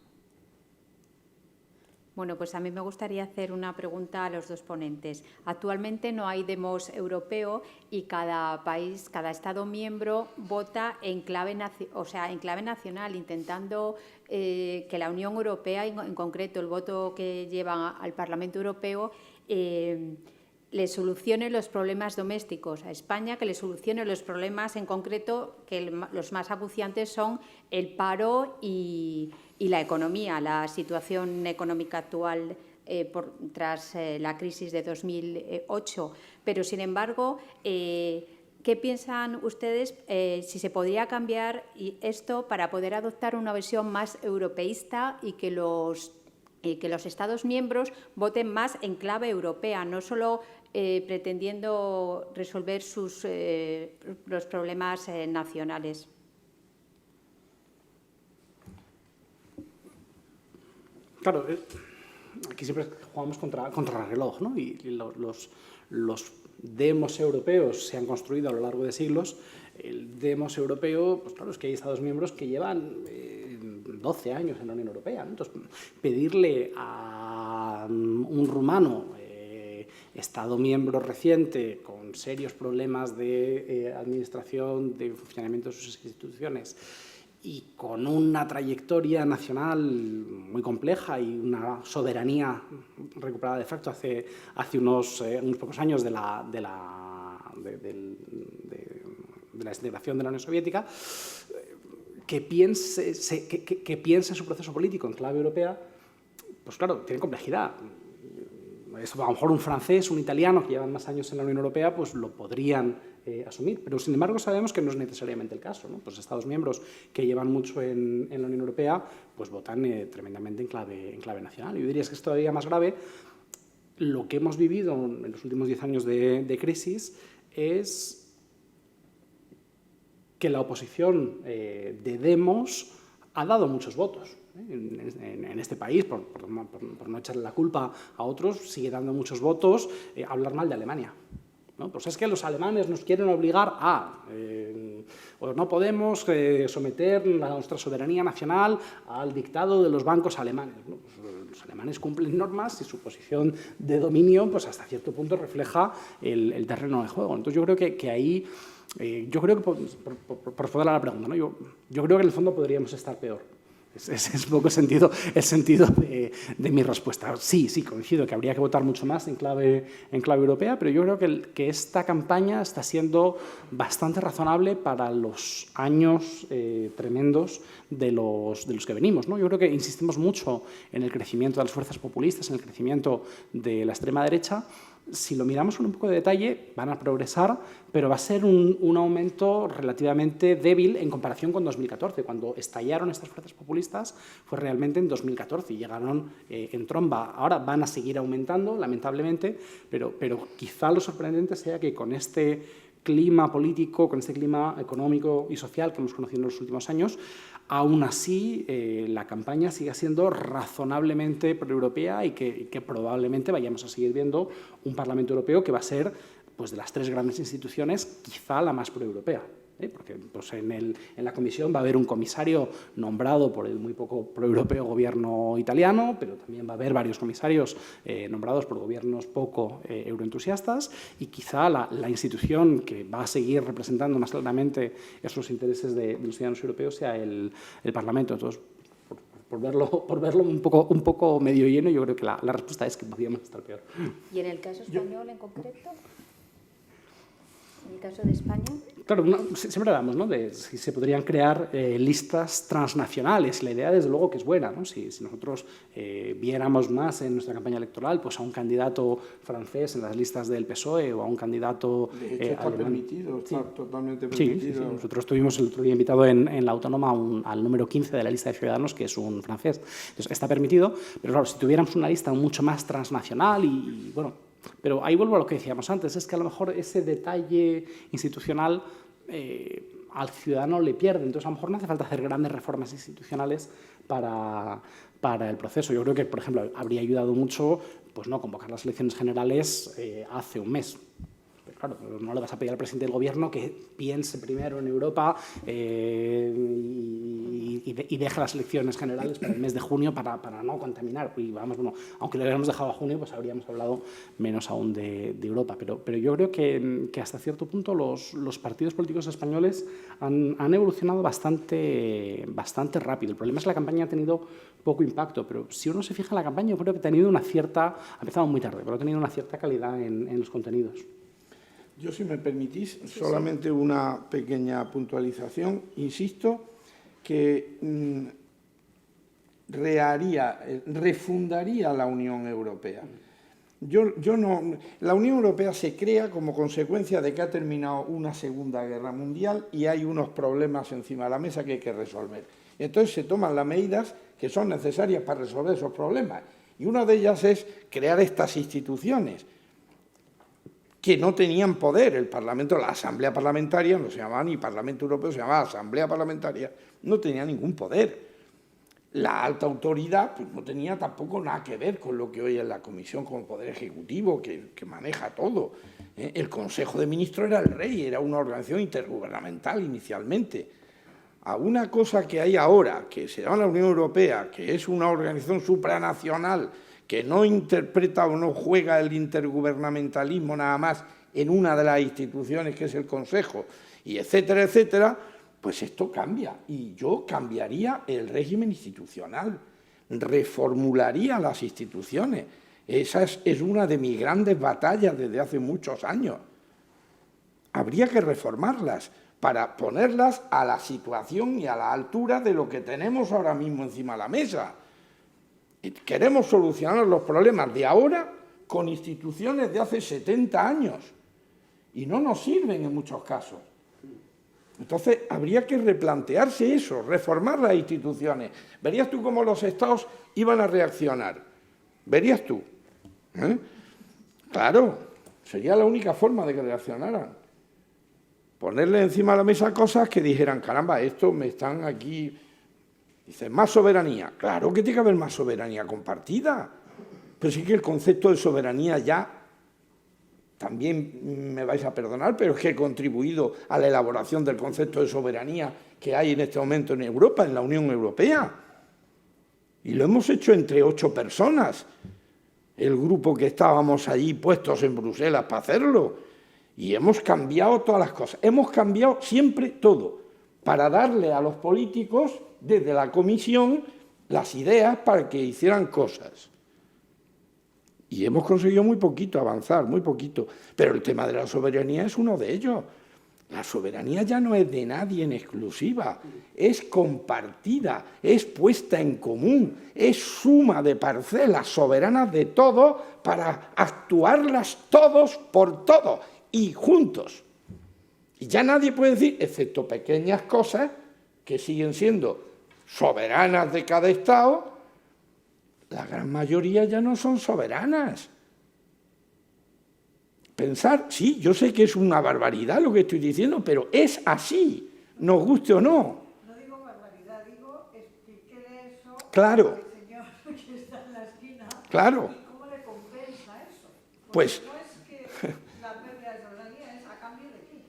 Bueno, pues a mí me gustaría hacer una pregunta a los dos ponentes. Actualmente no hay demos europeo y cada país, cada Estado miembro vota en clave nacional, intentando que la Unión Europea, en concreto el voto que lleva al Parlamento Europeo, le solucione los problemas domésticos a España, que le solucione los problemas en concreto, que los más acuciantes son el paro y la economía, la situación económica actual tras la crisis de 2008. Pero, sin embargo, ¿qué piensan ustedes si se podría cambiar esto para poder adoptar una versión más europeísta y que los Estados miembros voten más en clave europea, no solo pretendiendo resolver los problemas nacionales? Claro, aquí siempre jugamos contra el reloj, ¿no? Y los demos europeos se han construido a lo largo de siglos. El demos europeo, pues claro, es que hay Estados miembros que llevan 12 años en la Unión Europea, ¿no? Entonces, pedirle a un rumano, Estado miembro reciente, con serios problemas de administración, de funcionamiento de sus instituciones, y con una trayectoria nacional muy compleja y una soberanía recuperada de facto hace unos pocos años de la desintegración de la Unión Soviética, que piense su proceso político en clave europea, pues claro, tiene complejidad. Eso, a lo mejor un francés, un italiano que llevan más años en la Unión Europea, pues lo podrían asumir. Pero, sin embargo, sabemos que no es necesariamente el caso, ¿no? Pues Estados miembros que llevan mucho en la Unión Europea pues votan tremendamente en clave nacional. Yo diría que es todavía más grave. Lo que hemos vivido en los últimos 10 años de crisis es que la oposición de demos ha dado muchos votos. En este país, por no echarle la culpa a otros, sigue dando muchos votos hablar mal de Alemania, ¿no? Pues es que los alemanes nos quieren obligar o no podemos someter nuestra soberanía nacional al dictado de los bancos alemanes, ¿no? Pues los alemanes cumplen normas y su posición de dominio, pues hasta cierto punto refleja el terreno de juego. Entonces yo creo que ahí, yo creo que, por responder a la pregunta, ¿no? Yo creo que en el fondo podríamos estar peor. Ese es un poco el sentido de mi respuesta. Sí, coincido que habría que votar mucho más en clave europea, pero yo creo que esta campaña está siendo bastante razonable para los años tremendos de los que venimos, ¿no? Yo creo que insistimos mucho en el crecimiento de las fuerzas populistas, en el crecimiento de la extrema derecha, si lo miramos con un poco de detalle, van a progresar, pero va a ser un aumento relativamente débil en comparación con 2014. Cuando estallaron estas fuerzas populistas fue realmente en 2014 y llegaron en tromba. Ahora van a seguir aumentando, lamentablemente, pero quizá lo sorprendente sea que con este clima político, con este clima económico y social que hemos conocido en los últimos años, aún así la campaña siga siendo razonablemente proeuropea y que probablemente vayamos a seguir viendo un Parlamento Europeo que va a ser, pues, de las tres grandes instituciones, quizá la más proeuropea. Porque pues, en la Comisión va a haber un comisario nombrado por el muy poco proeuropeo gobierno italiano, pero también va a haber varios comisarios nombrados por gobiernos poco euroentusiastas, y quizá la institución que va a seguir representando más claramente esos intereses de los ciudadanos europeos sea el Parlamento. Entonces, por verlo un poco medio lleno, yo creo que la respuesta es que podríamos estar peor. ¿Y en el caso español en concreto? ¿En el caso de España? Claro, siempre hablamos, ¿no?, de si se podrían crear listas transnacionales. La idea, desde luego, que es buena, ¿no? Si nosotros viéramos más en nuestra campaña electoral, pues, a un candidato francés en las listas del PSOE o a un candidato de hecho, está alemán. permitido, está Sí. totalmente permitido. Sí. Nosotros tuvimos el otro día invitado en la Autónoma al número 15 de la lista de Ciudadanos, que es un francés. Entonces, está permitido, pero claro, si tuviéramos una lista mucho más transnacional y bueno... Pero ahí vuelvo a lo que decíamos antes, es que a lo mejor ese detalle institucional al ciudadano le pierde. Entonces, a lo mejor no hace falta hacer grandes reformas institucionales para el proceso. Yo creo que, por ejemplo, habría ayudado mucho, pues, no convocar las elecciones generales hace un mes. Pero claro, no le vas a pedir al presidente del Gobierno que piense primero en Europa y deje las elecciones generales para el mes de junio para no contaminar. Y vamos, bueno, aunque lo hubiéramos dejado a junio, pues habríamos hablado menos aún de Europa. Pero yo creo que hasta cierto punto los partidos políticos españoles han evolucionado bastante rápido. El problema es que la campaña ha tenido poco impacto, pero si uno se fija en la campaña, yo creo que ha tenido ha empezado muy tarde, pero ha tenido una cierta calidad en los contenidos. Yo, si me permitís, solamente una pequeña puntualización. Insisto que refundaría la Unión Europea. La Unión Europea se crea como consecuencia de que ha terminado una Segunda Guerra Mundial y hay unos problemas encima de la mesa que hay que resolver. Entonces se toman las medidas que son necesarias para resolver esos problemas. Y una de ellas es crear estas instituciones que no tenían poder. El Parlamento, la Asamblea Parlamentaria, no se llamaba ni Parlamento Europeo, se llamaba Asamblea Parlamentaria, no tenía ningún poder. La alta autoridad, pues, no tenía tampoco nada que ver con lo que hoy es la Comisión como Poder Ejecutivo, que maneja todo. El Consejo de Ministros era el rey, era una organización intergubernamental inicialmente. A una cosa que hay ahora, que se llama la Unión Europea, que es una organización supranacional, que no interpreta o no juega el intergubernamentalismo nada más en una de las instituciones, que es el Consejo, y etcétera, etcétera, pues esto cambia. Y yo cambiaría el régimen institucional, reformularía las instituciones. Esa es una de mis grandes batallas desde hace muchos años. Habría que reformarlas para ponerlas a la situación y a la altura de lo que tenemos ahora mismo encima de la mesa. Queremos solucionar los problemas de ahora con instituciones de hace 70 años y no nos sirven en muchos casos. Entonces, habría que replantearse eso, reformar las instituciones. Verías tú cómo los estados iban a reaccionar. Verías tú. Claro, sería la única forma de que reaccionaran. Ponerle encima de la mesa cosas que dijeran, caramba, esto me están aquí... Dice, más soberanía. Claro que tiene que haber más soberanía compartida. Pero sí que el concepto de soberanía ya, también me vais a perdonar, pero es que he contribuido a la elaboración del concepto de soberanía que hay en este momento en Europa, en la Unión Europea. Y lo hemos hecho entre 8 personas, el grupo que estábamos allí puestos en Bruselas para hacerlo. Y hemos cambiado todas las cosas. Hemos cambiado siempre todo, para darle a los políticos, desde la Comisión, las ideas para que hicieran cosas. Y hemos conseguido muy poquito avanzar, muy poquito. Pero el tema de la soberanía es uno de ellos. La soberanía ya no es de nadie en exclusiva, es compartida, es puesta en común, es suma de parcelas soberanas de todos para actuarlas todos por todos y juntos. Y ya nadie puede decir, excepto pequeñas cosas que siguen siendo soberanas de cada Estado, la gran mayoría ya no son soberanas. Pensar, sí, yo sé que es una barbaridad lo que estoy diciendo, pero es así, nos guste o no. No digo barbaridad, digo expliqué eso Claro. al señor que está en la esquina. Claro. ¿Y cómo le compensa eso? Porque Pues, no es que la pérdida de soberanía, es a cambio de qué.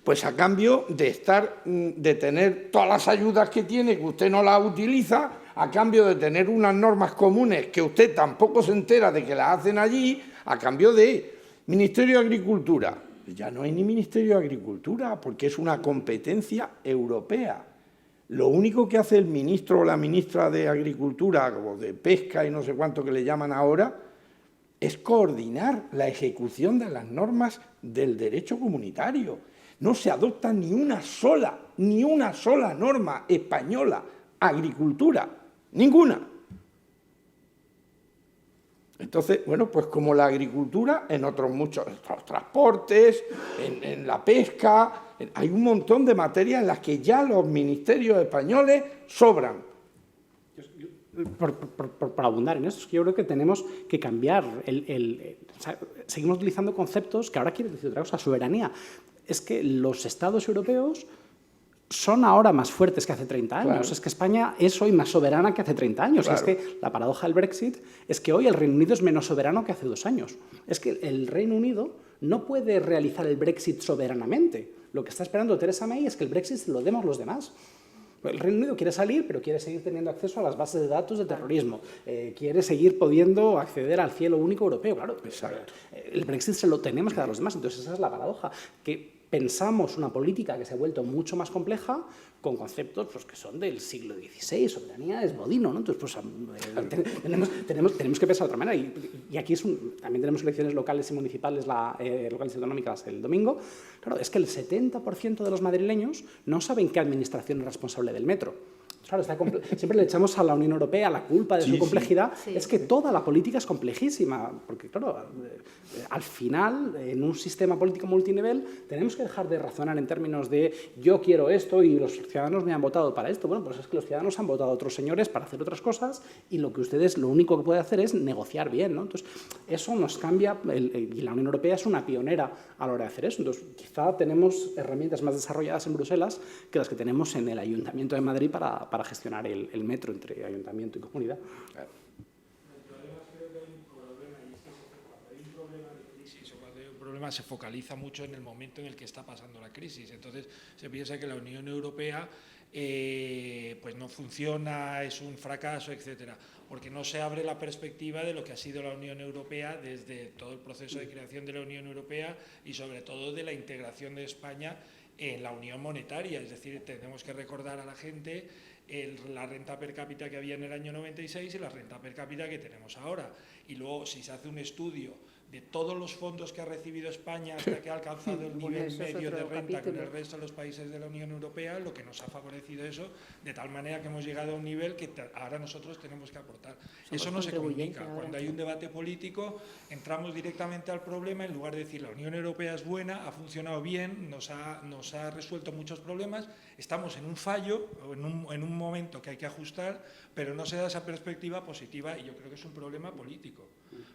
pues a cambio de tener todas las ayudas que tiene, que usted no las utiliza, a cambio de tener unas normas comunes que usted tampoco se entera de que las hacen allí, a cambio de Ministerio de Agricultura. Ya no hay ni Ministerio de Agricultura porque es una competencia europea. Lo único que hace el ministro o la ministra de Agricultura o de Pesca y no sé cuánto que le llaman ahora es coordinar la ejecución de las normas del derecho comunitario. No se adopta ni una sola norma española, agricultura, ninguna. Entonces, bueno, pues como la agricultura, en otros muchos transportes, en la pesca, hay un montón de materias en las que ya los ministerios españoles sobran. Por abundar en esto, es que yo creo que tenemos que cambiar. O sea, seguimos utilizando conceptos que ahora quieren decir otra cosa, soberanía. Es que los estados europeos son ahora más fuertes que hace 30 años. Claro. Es que España es hoy más soberana que hace 30 años. Claro. Es que la paradoja del Brexit es que hoy el Reino Unido es menos soberano que hace 2 años. Es que el Reino Unido no puede realizar el Brexit soberanamente. Lo que está esperando Theresa May es que el Brexit se lo demos los demás. El Reino Unido quiere salir, pero quiere seguir teniendo acceso a las bases de datos de terrorismo. Quiere seguir pudiendo acceder al cielo único europeo. Claro, exacto. El Brexit se lo tenemos que dar a los demás. Entonces esa es la paradoja. Que pensamos una política que se ha vuelto mucho más compleja con conceptos pues, que son del siglo XVI, soberanía es Bodino, ¿no? Entonces, pues, tenemos que pensar de otra manera. Y aquí también tenemos elecciones locales y municipales, locales y autonómicas el domingo. Claro, es que el 70% de los madrileños no saben qué administración es responsable del metro. Claro, siempre le echamos a la Unión Europea la culpa de su complejidad. Sí. Es que toda la política es complejísima, porque claro, al final, en un sistema político multinivel, tenemos que dejar de razonar en términos de yo quiero esto y los ciudadanos me han votado para esto. Bueno, pues es que los ciudadanos han votado a otros señores para hacer otras cosas y lo que ustedes lo único que pueden hacer es negociar bien, ¿no? Entonces, eso nos cambia y la Unión Europea es una pionera a la hora de hacer eso. Entonces, quizá tenemos herramientas más desarrolladas en Bruselas que las que tenemos en el Ayuntamiento de Madrid para gestionar el metro entre ayuntamiento y comunidad. Claro. El problema creo que hay un problema, y es que cuando hay un problema de crisis o cuando hay un problema se focaliza mucho en el momento en el que está pasando la crisis. Entonces se piensa que la Unión Europea pues no funciona, es un fracaso, etcétera, porque no se abre la perspectiva de lo que ha sido la Unión Europea desde todo el proceso de creación de la Unión Europea y sobre todo de la integración de España en la unión monetaria. Es decir, tenemos que recordar a la gente la renta per cápita que había en el año 96 y la renta per cápita que tenemos ahora. Y luego, si se hace un estudio de todos los fondos que ha recibido España hasta que ha alcanzado el nivel Eso es medio de otro renta con capítulo. el resto de los países de la Unión Europea, lo que nos ha favorecido eso, de tal manera que hemos llegado a un nivel que ahora nosotros tenemos que aportar. Eso no se comunica. Cuando hay un debate político, entramos directamente al problema, en lugar de decir la Unión Europea es buena, ha funcionado bien, nos ha resuelto muchos problemas, estamos en un fallo, o en un momento que hay que ajustar, pero no se da esa perspectiva positiva y yo creo que es un problema político.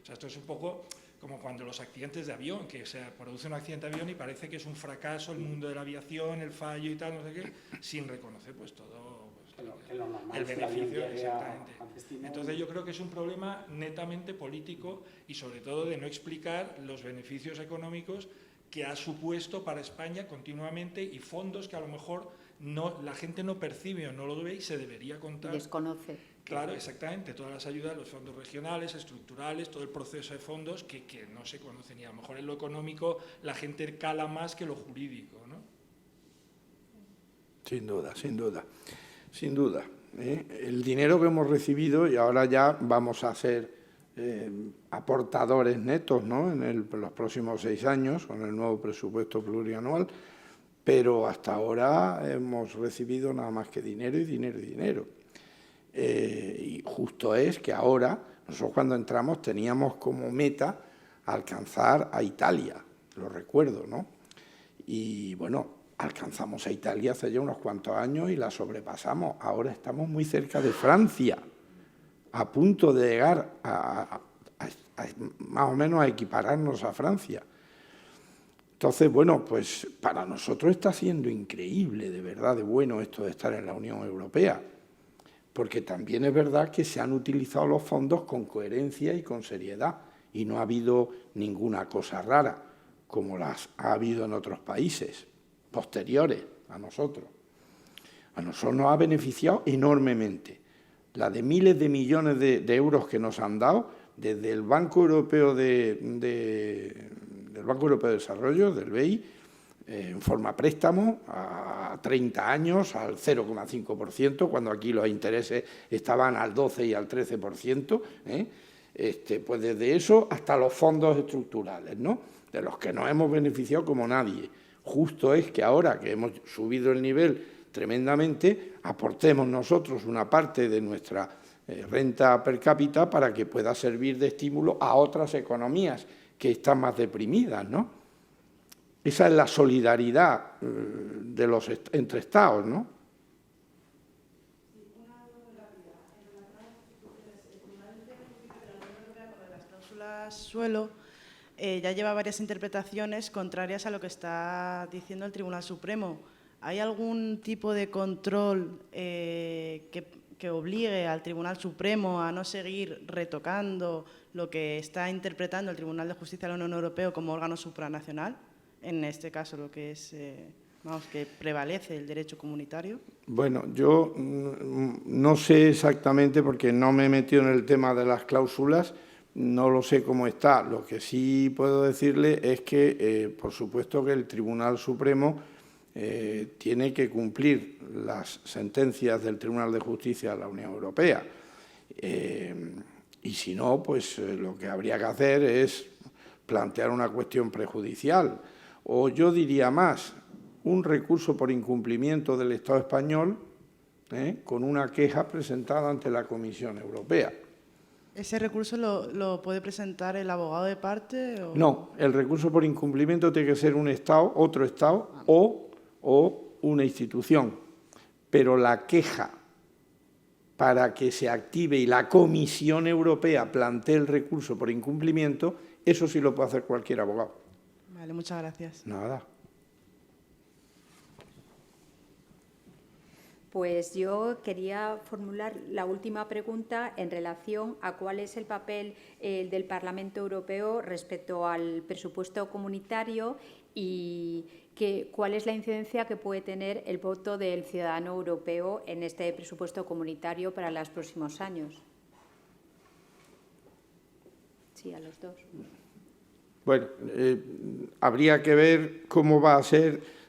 O sea, esto es un poco como cuando los accidentes de avión, que se produce un accidente de avión y parece que es un fracaso el mundo de la aviación, el fallo y tal, no sé qué, sin reconocer pues todo el beneficio. Exactamente. Entonces yo creo que es un problema netamente político y sobre todo de no explicar los beneficios económicos que ha supuesto para España continuamente y fondos que a lo mejor la gente no percibe o no lo ve y se debería contar. Desconoce. Claro, exactamente, todas las ayudas, los fondos regionales, estructurales, todo el proceso de fondos que no se conocen y a lo mejor en lo económico la gente cala más que lo jurídico, ¿no? Sin duda, sin duda, sin duda. El dinero que hemos recibido, y ahora ya vamos a ser aportadores netos, ¿no?, en los próximos 6 años con el nuevo presupuesto plurianual, pero hasta ahora hemos recibido nada más que dinero y dinero y dinero. Y justo es que ahora, nosotros cuando entramos teníamos como meta alcanzar a Italia, lo recuerdo, ¿no? Y bueno, alcanzamos a Italia hace ya unos cuantos años y la sobrepasamos. Ahora estamos muy cerca de Francia, a punto de llegar a más o menos a equipararnos a Francia. Entonces, bueno, pues para nosotros está siendo increíble, de verdad, de bueno esto de estar en la Unión Europea, porque también es verdad que se han utilizado los fondos con coherencia y con seriedad y no ha habido ninguna cosa rara, como las ha habido en otros países posteriores a nosotros. A nosotros nos ha beneficiado enormemente. La de miles de millones de euros que nos han dado desde el Banco Europeo del Banco Europeo de Desarrollo, del BEI, en forma préstamo a 30 años al 0,5%, cuando aquí los intereses estaban al 12 y al 13%, pues desde eso hasta los fondos estructurales, ¿no?, de los que nos hemos beneficiado como nadie. Justo es que ahora que hemos subido el nivel tremendamente, aportemos nosotros una parte de nuestra renta per cápita para que pueda servir de estímulo a otras economías que están más deprimidas, ¿no? Esa es la solidaridad entre Estados, ¿no? Las cláusulas suelo ya lleva varias interpretaciones contrarias a lo que está diciendo el Tribunal Supremo. ¿Hay algún tipo de control que obligue al Tribunal Supremo a no seguir retocando lo que está interpretando el Tribunal de Justicia de la Unión Europea como órgano supranacional? En este caso, lo que es, que prevalece el derecho comunitario. Bueno, yo no sé exactamente, porque no me he metido en el tema de las cláusulas, no lo sé cómo está. Lo que sí puedo decirle es que, por supuesto, que el Tribunal Supremo tiene que cumplir las sentencias del Tribunal de Justicia de la Unión Europea. Y si no, pues lo que habría que hacer es plantear una cuestión prejudicial. O yo diría más, un recurso por incumplimiento del Estado español con una queja presentada ante la Comisión Europea. ¿Ese recurso lo puede presentar el abogado de parte? ¿O? No, el recurso por incumplimiento tiene que ser un Estado, otro Estado o una institución. Pero la queja para que se active y la Comisión Europea plantee el recurso por incumplimiento, eso sí lo puede hacer cualquier abogado. Vale, muchas gracias. Nada. Pues yo quería formular la última pregunta en relación a cuál es el papel del Parlamento Europeo respecto al presupuesto comunitario y cuál es la incidencia que puede tener el voto del ciudadano europeo en este presupuesto comunitario para los próximos años. Sí, a los dos. Bueno, habría que ver cómo va a ser.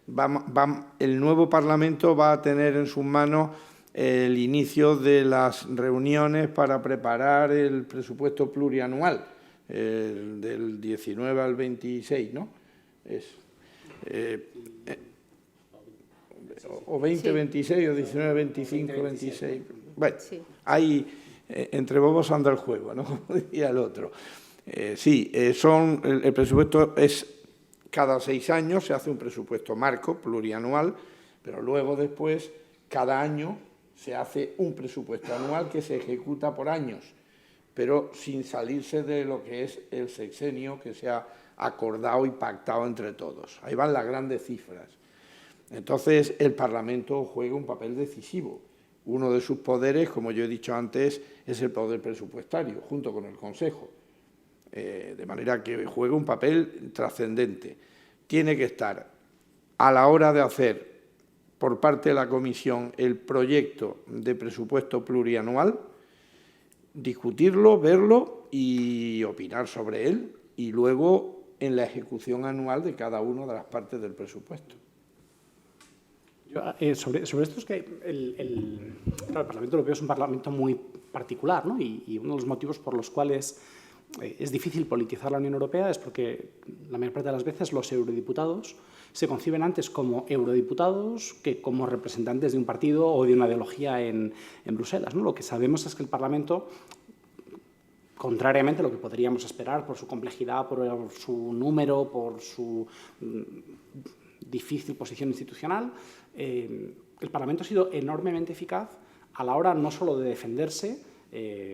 El nuevo Parlamento va a tener en sus manos el inicio de las reuniones para preparar el presupuesto plurianual, del 19 al 26, ¿no? O 20, sí. 26, o 19, 25, 26. Bueno, sí. Hay, entre bobos anda el juego, ¿no? Como diría el otro. Sí, el presupuesto es cada 6 años, se hace un presupuesto marco plurianual, pero luego después, cada año, se hace un presupuesto anual que se ejecuta por años, pero sin salirse de lo que es el sexenio que se ha acordado y pactado entre todos. Ahí van las grandes cifras. Entonces, el Parlamento juega un papel decisivo. Uno de sus poderes, como yo he dicho antes, es el poder presupuestario, junto con el Consejo. De manera que juega un papel trascendente. Tiene que estar a la hora de hacer por parte de la Comisión el proyecto de presupuesto plurianual, discutirlo, verlo y opinar sobre él, y luego en la ejecución anual de cada una de las partes del presupuesto. Sobre esto es que el Parlamento Europeo es un parlamento muy particular, ¿no? Y uno de los motivos por los cuales es difícil politizar la Unión Europea es porque la mayor parte de las veces los eurodiputados se conciben antes como eurodiputados que como representantes de un partido o de una ideología en Bruselas, ¿no? Lo que sabemos es que el Parlamento, contrariamente a lo que podríamos esperar por su complejidad, por su número, por su difícil posición institucional, el Parlamento ha sido enormemente eficaz a la hora no solo de defenderse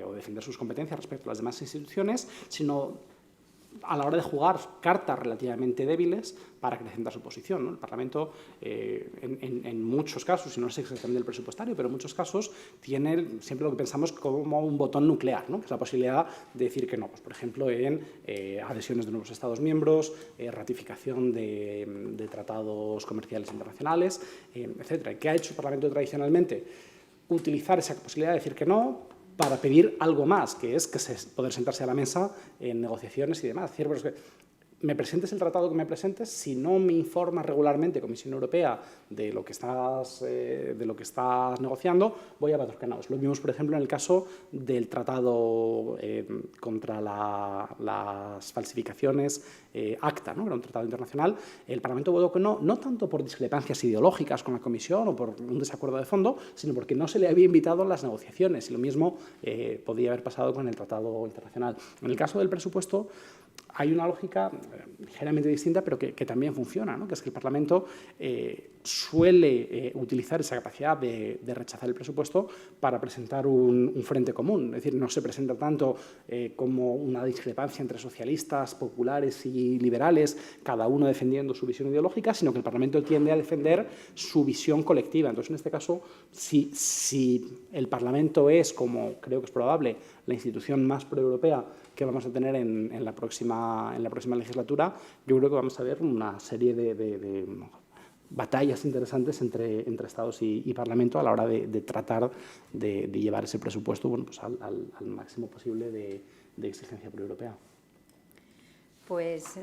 o defender sus competencias respecto a las demás instituciones, sino a la hora de jugar cartas relativamente débiles para acrecentar su posición, ¿no? El Parlamento, en muchos casos, y no sé exactamente el presupuestario, pero en muchos casos tiene siempre lo que pensamos como un botón nuclear, ¿no? Que es la posibilidad de decir que no, pues, por ejemplo, en adhesiones de nuevos Estados miembros, ratificación de tratados comerciales internacionales, etcétera. ¿Qué ha hecho el Parlamento tradicionalmente? Utilizar esa posibilidad de decir que no para pedir algo más, que es poder sentarse a la mesa en negociaciones y demás. Es decir, pues, me presentes el tratado que me presentes, si no me informas regularmente, Comisión Europea, de lo que estás negociando, voy a votar que no. Lo vimos, por ejemplo, en el caso del tratado contra las falsificaciones, ACTA, ¿no? Era un tratado internacional. El Parlamento votó que no, no tanto por discrepancias ideológicas con la Comisión o por un desacuerdo de fondo, sino porque no se le había invitado a las negociaciones. Y lo mismo podía haber pasado con el tratado internacional. En el caso del presupuesto, hay una lógica ligeramente distinta, pero que también funciona, ¿no? Que es que el Parlamento suele utilizar esa capacidad de rechazar el presupuesto para presentar un frente común. Es decir, no se presenta tanto como una discrepancia entre socialistas, populares y liberales, cada uno defendiendo su visión ideológica, sino que el Parlamento tiende a defender su visión colectiva. Entonces, en este caso, si el Parlamento es, como creo que es probable, la institución más proeuropea que vamos a tener en la próxima legislatura, yo creo que vamos a ver una serie de batallas interesantes entre Estados y Parlamento a la hora de tratar de llevar ese presupuesto, bueno, pues al máximo posible de exigencia proeuropea. Pues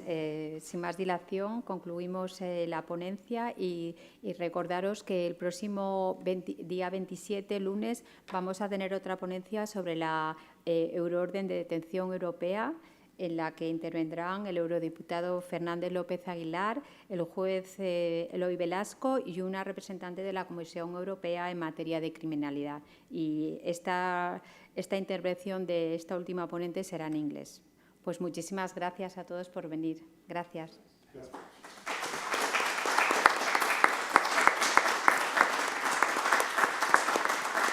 sin más dilación concluimos la ponencia y recordaros que el próximo día 27, lunes, vamos a tener otra ponencia sobre la Euroorden de Detención Europea, en la que intervendrán el eurodiputado Fernández López Aguilar, el juez Eloy Velasco y una representante de la Comisión Europea en materia de criminalidad. Y esta intervención de esta última ponente será en inglés. Pues muchísimas gracias a todos por venir. Gracias.